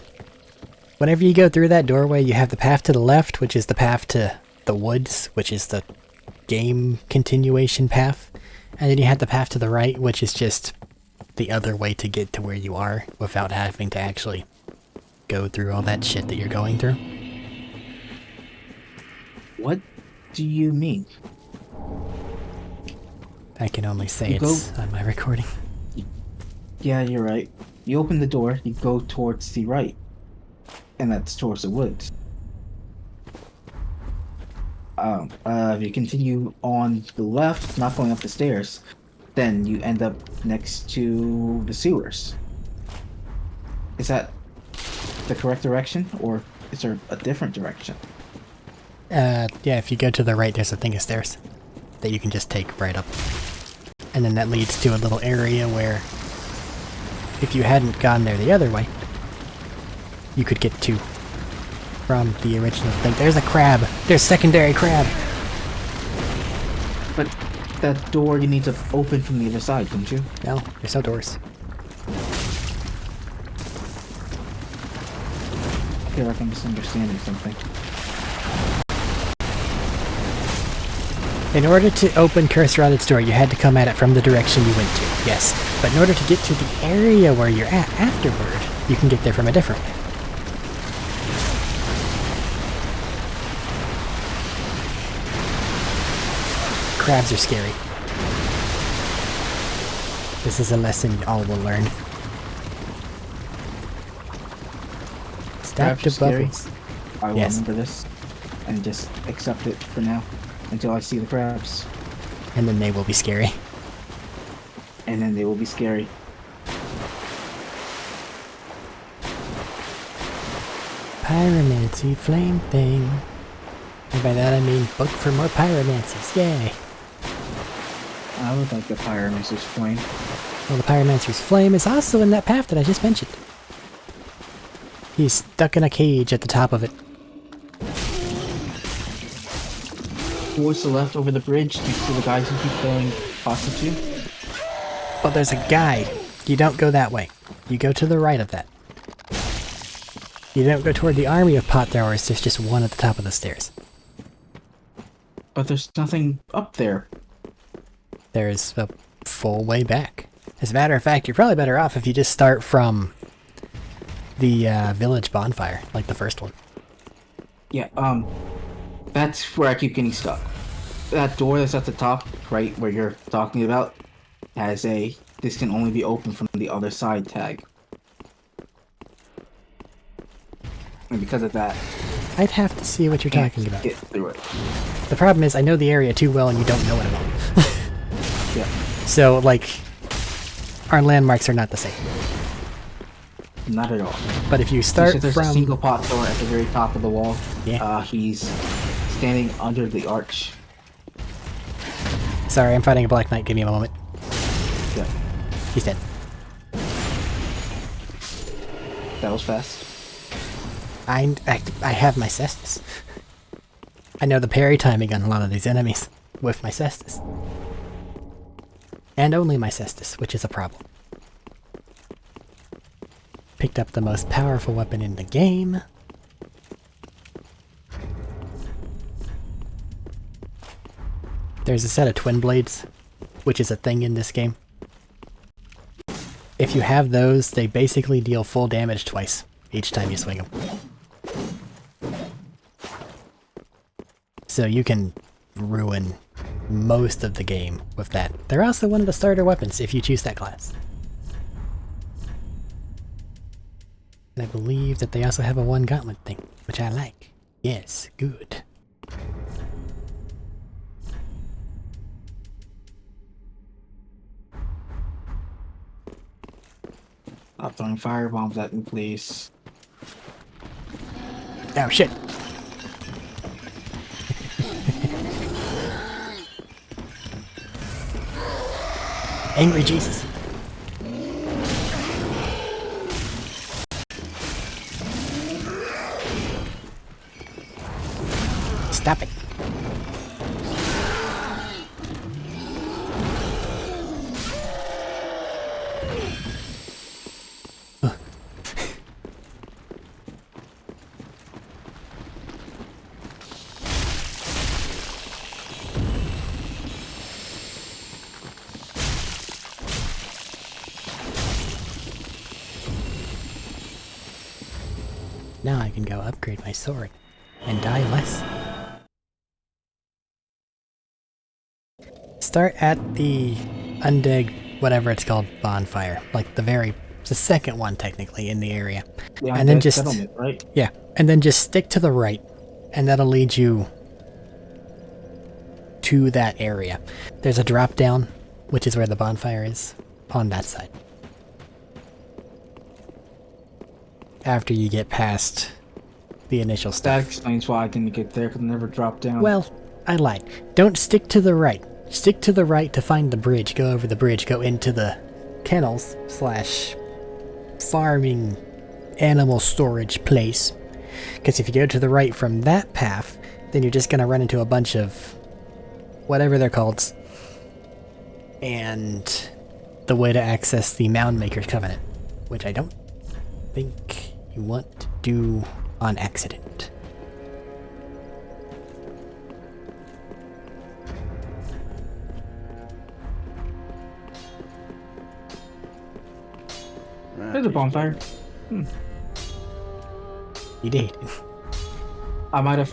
Whenever you go through that doorway, you have the path to the left, which is the path to the woods, which is the game continuation path. And then you have the path to the right, which is just the other way to get to where you are without having to actually go through all that shit that you're going through. What do you mean? I can only say You it's on my recording. Yeah, you're right. You open the door, you go towards the right. And that's towards the woods. If you continue on the left, not going up the stairs, then you end up next to the sewers. Is that the correct direction, or is there a different direction? Yeah, if you go to the right, there's a thing of stairs that you can just take right up. And then that leads to a little area where, if you hadn't gone there the other way, you could get to from the original thing. There's a crab! There's secondary crab! But that door you need to open from the other side, don't you? No, there's no doors. I feel like I'm misunderstanding something. In order to open Curse Rotted's door, you had to come at it from the direction you went to, yes. But in order to get to the area where you're at afterward, you can get there from a different way. Crabs are scary. This is a lesson all will learn. Stop Crabs the are scary. bubbles. I will Yes. remember this and just accept it for now until I see the crabs. And then they will be scary. And then they will be scary. Pyromancy flame thing. And by that I mean book for more pyromancies. Yay! I would like the Pyromancer's Flame. Well, the Pyromancer's Flame is also in that path that I just mentioned. He's stuck in a cage at the top of it. Towards the left over the bridge, you see the guys who keep throwing pots at you? Well, there's a guy. You don't go that way. You go to the right of that. You don't go toward the army of pot throwers, there's just one at the top of the stairs. But there's nothing up there. There's a full way back. As a matter of fact, you're probably better off if you just start from the village bonfire, like the first one. Yeah, that's where I keep getting stuck. That door that's at the top, right where you're talking about, has a "this can only be opened from the other side" tag. And because of that, I'd have to see what you're I can't talking about. get through it. The problem is I know the area too well and you don't know it at all. Yeah. So, like, our landmarks are not the same. Not at all. But if you You start said there's a from... single pot thrower at the very top of the wall. Yeah. He's standing under the arch. Sorry, I'm fighting a Black Knight. Give me a moment. Yeah. He's dead. That was fast. I have my Cestus. I know the parry timing on a lot of these enemies with my Cestus. And only my Cestus, which is a problem. Picked up the most powerful weapon in the game. There's a set of twin blades, which is a thing in this game. If you have those, they basically deal full damage twice each time you swing them. So you can ruin most of the game with that. They're also one of the starter weapons if you choose that class. And I believe that they also have a one gauntlet thing, which I like. Yes, good. Stop throwing firebombs at me, please. Oh shit! Angry Jesus. Stop it. Now I can go upgrade my sword and die less. Start at the undead, whatever it's called, bonfire. Like the second one technically in the area. The And then undead just, settlement, right? yeah, and then just stick to the right, and that'll lead you to that area. There's a drop down, which is where the bonfire is, on that side. After you get past the initial That stuff. explains why I didn't get there, because I never dropped down. Well, I lied. Don't stick to the right. Stick to the right to find the bridge. Go over the bridge. Go into the kennels / farming animal storage place. Because if you go to the right from that path, then you're just going to run into a bunch of whatever they're called. And the way to access the Mound Maker's Covenant, which I don't think you want to do on accident. There's a bonfire. You did. I might have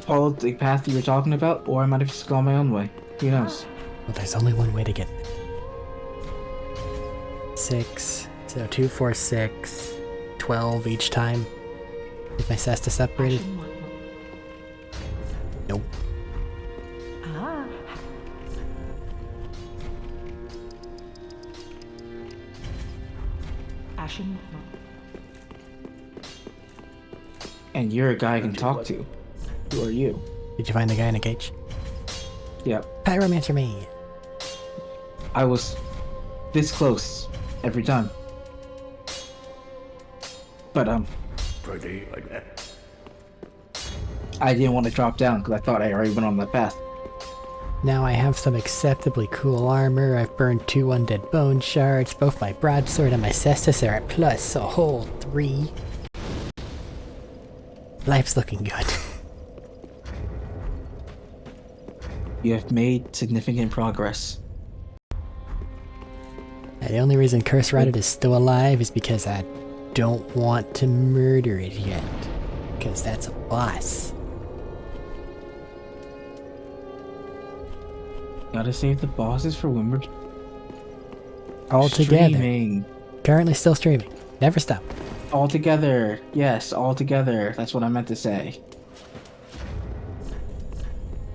followed the path you were talking about, or I might have just gone my own way. Who knows? Well, there's only one way to get there. 6, so 2, 4, 6, 12 each time. Is my cestus upgraded? Nope. Ah. Ashen. And you're a guy I can talk to. Who are you? Did you find the guy in a cage? Yep. Pyromancer me! I was this close every time. But, Pretty like that. I didn't want to drop down because I thought I already went on that path. Now I have some acceptably cool armor. I've burned 2 undead bone shards. Both my broadsword and my cestus are at plus a whole 3. Life's looking good. You have made significant progress. And the only reason Curse Rotted is still alive is because I don't want to murder it yet. Because that's a boss. Gotta save the bosses for when we're All together. streaming. Currently still streaming. Never stop. All together. Yes, all together. That's what I meant to say.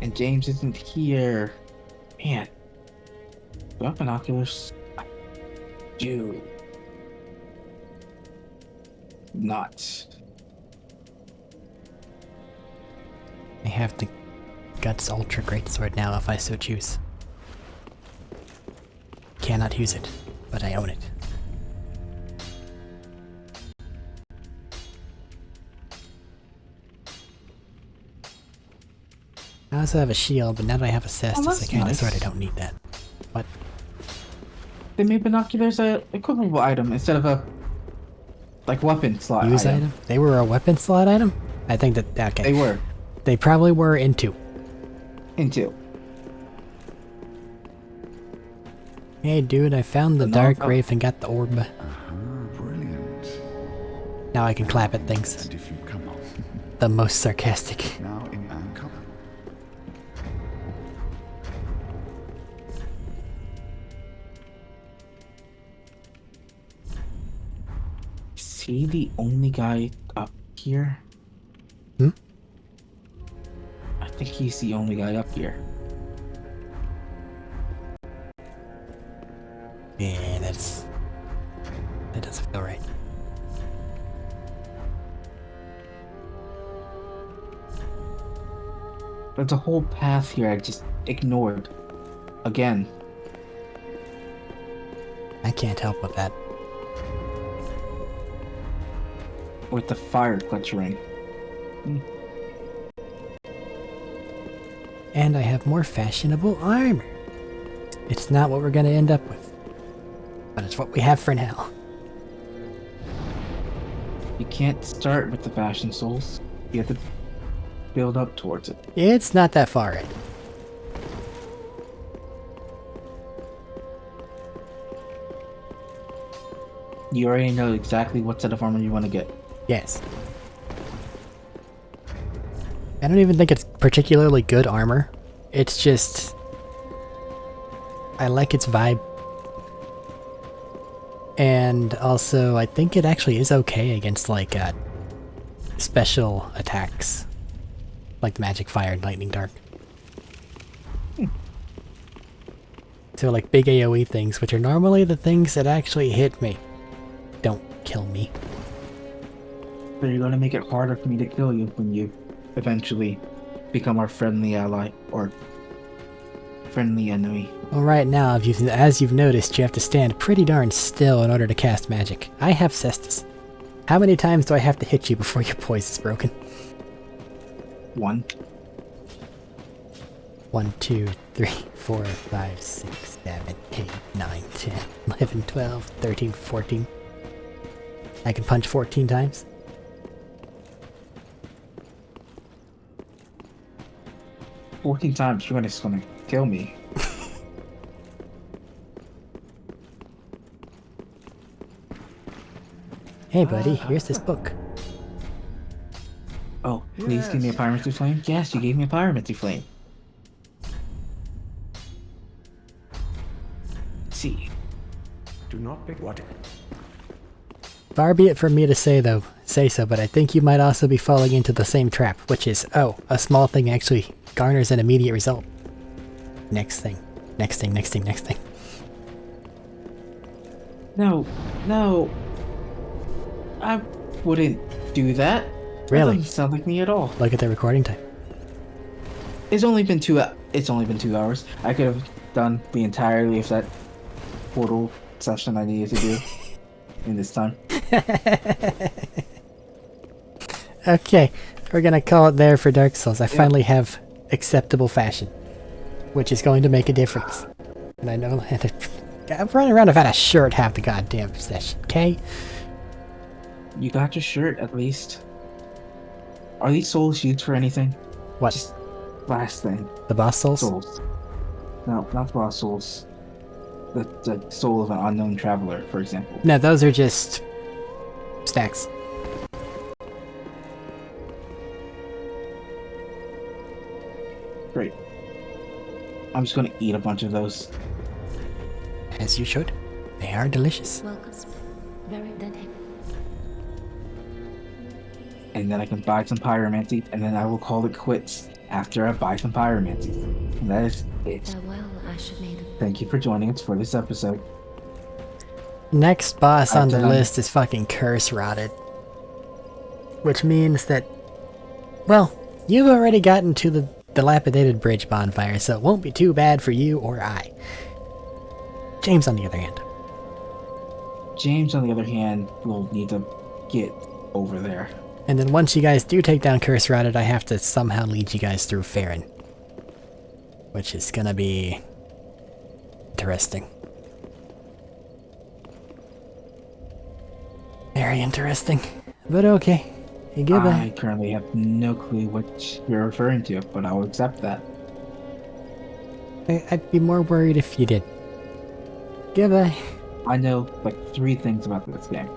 And James isn't here. Man. Do I have binoculars? I do. Not. I have the Guts Ultra Greatsword now if I so choose. Cannot use it, but I own it. I also have a shield, but now that I have a cestus, that's I kinda nice. sorta don't need that. What? They made binoculars a equipable item instead of a like weapon slot Use item? They were a weapon slot item? I think that, okay. They were. They probably were in 2. Into. Hey dude, I found the No, Dark oh. Wraith and got the orb. Brilliant. Now I can clap at things. And if you come on, The most sarcastic. now in anchor. Is he the only guy up here? Hmm? I think he's the only guy up here. Yeah, that doesn't feel right. There's a whole path here I just ignored. Again. I can't help with that. With the fire clutch ring. And I have more fashionable armor. It's not what we're gonna end up with. But it's what we have for now. You can't start with the fashion souls. You have to build up towards it. It's not that far in. You already know exactly what set of armor you want to get. Yes. I don't even think it's particularly good armor. It's just... I like its vibe. And also, I think it actually is okay against, like, special attacks. Like the Magic Fire and Lightning Dark. So, like, big AoE things, which are normally the things that actually hit me. Don't kill me. So you're going to make it harder for me to kill you when you eventually become our friendly ally, or friendly enemy. Well, right now, as you've noticed, you have to stand pretty darn still in order to cast magic. I have Cestus. How many times do I have to hit you before your poise is broken? 1. 1, 2, 3, 4, 5, 6, 7, 8, 9, 10, 11, 12, 13, 14. I can punch 14 times. "14 times, you're just gonna kill me." Hey buddy, here's this book. Oh, please give me a pyromancy flame? Yes, you gave me a pyromancy flame. Let's see. Do not pick what. Far be it from me to say so, but I think you might also be falling into the same trap, which is, oh, a small thing actually garners an immediate result. Next thing. Next thing, next thing, next thing. No, no. I wouldn't do that. Really? That doesn't sound like me at all. Look at the recording time. It's only been 2 hours. I could have done the entirety of that portal session I needed to do in this time. Okay, we're gonna call it there for Dark Souls. I finally have acceptable fashion, which is going to make a difference. And I know I'm running around without a shirt half the goddamn session, okay? You got your shirt, at least. Are these souls used for anything? What? Just last thing. The boss souls? Souls. No, not the boss souls. The soul of an unknown traveler, for example. No, those are just stacks. Great. I'm just gonna eat a bunch of those. As you should. They are delicious. Welcome. Very then. And then I can buy some pyromancy, and then I will call it quits after I buy some pyromancy. And that is it. Farewell, Asher Maiden. Thank you for joining us for this episode. Next boss on the done. list is fucking Curse Rotted. Which means that, well, you've already gotten to the dilapidated bridge bonfire, so it won't be too bad for you or I. James, on the other hand. James, on the other hand, will need to get over there. And then once you guys do take down Curse Rotted, I have to somehow lead you guys through Farron. Which is gonna be interesting. Very interesting. But okay. Hey, goodbye. I currently have no clue what you're referring to, but I'll accept that. I'd be more worried if you did. Goodbye. I know like 3 things about this game.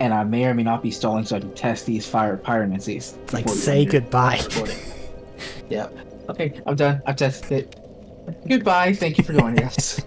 And I may or may not be stalling so I can test these pyromancies. Like, before we say end your goodbye. recording. Yep. Okay, I'm done. I've tested it. Goodbye. Thank you for joining us.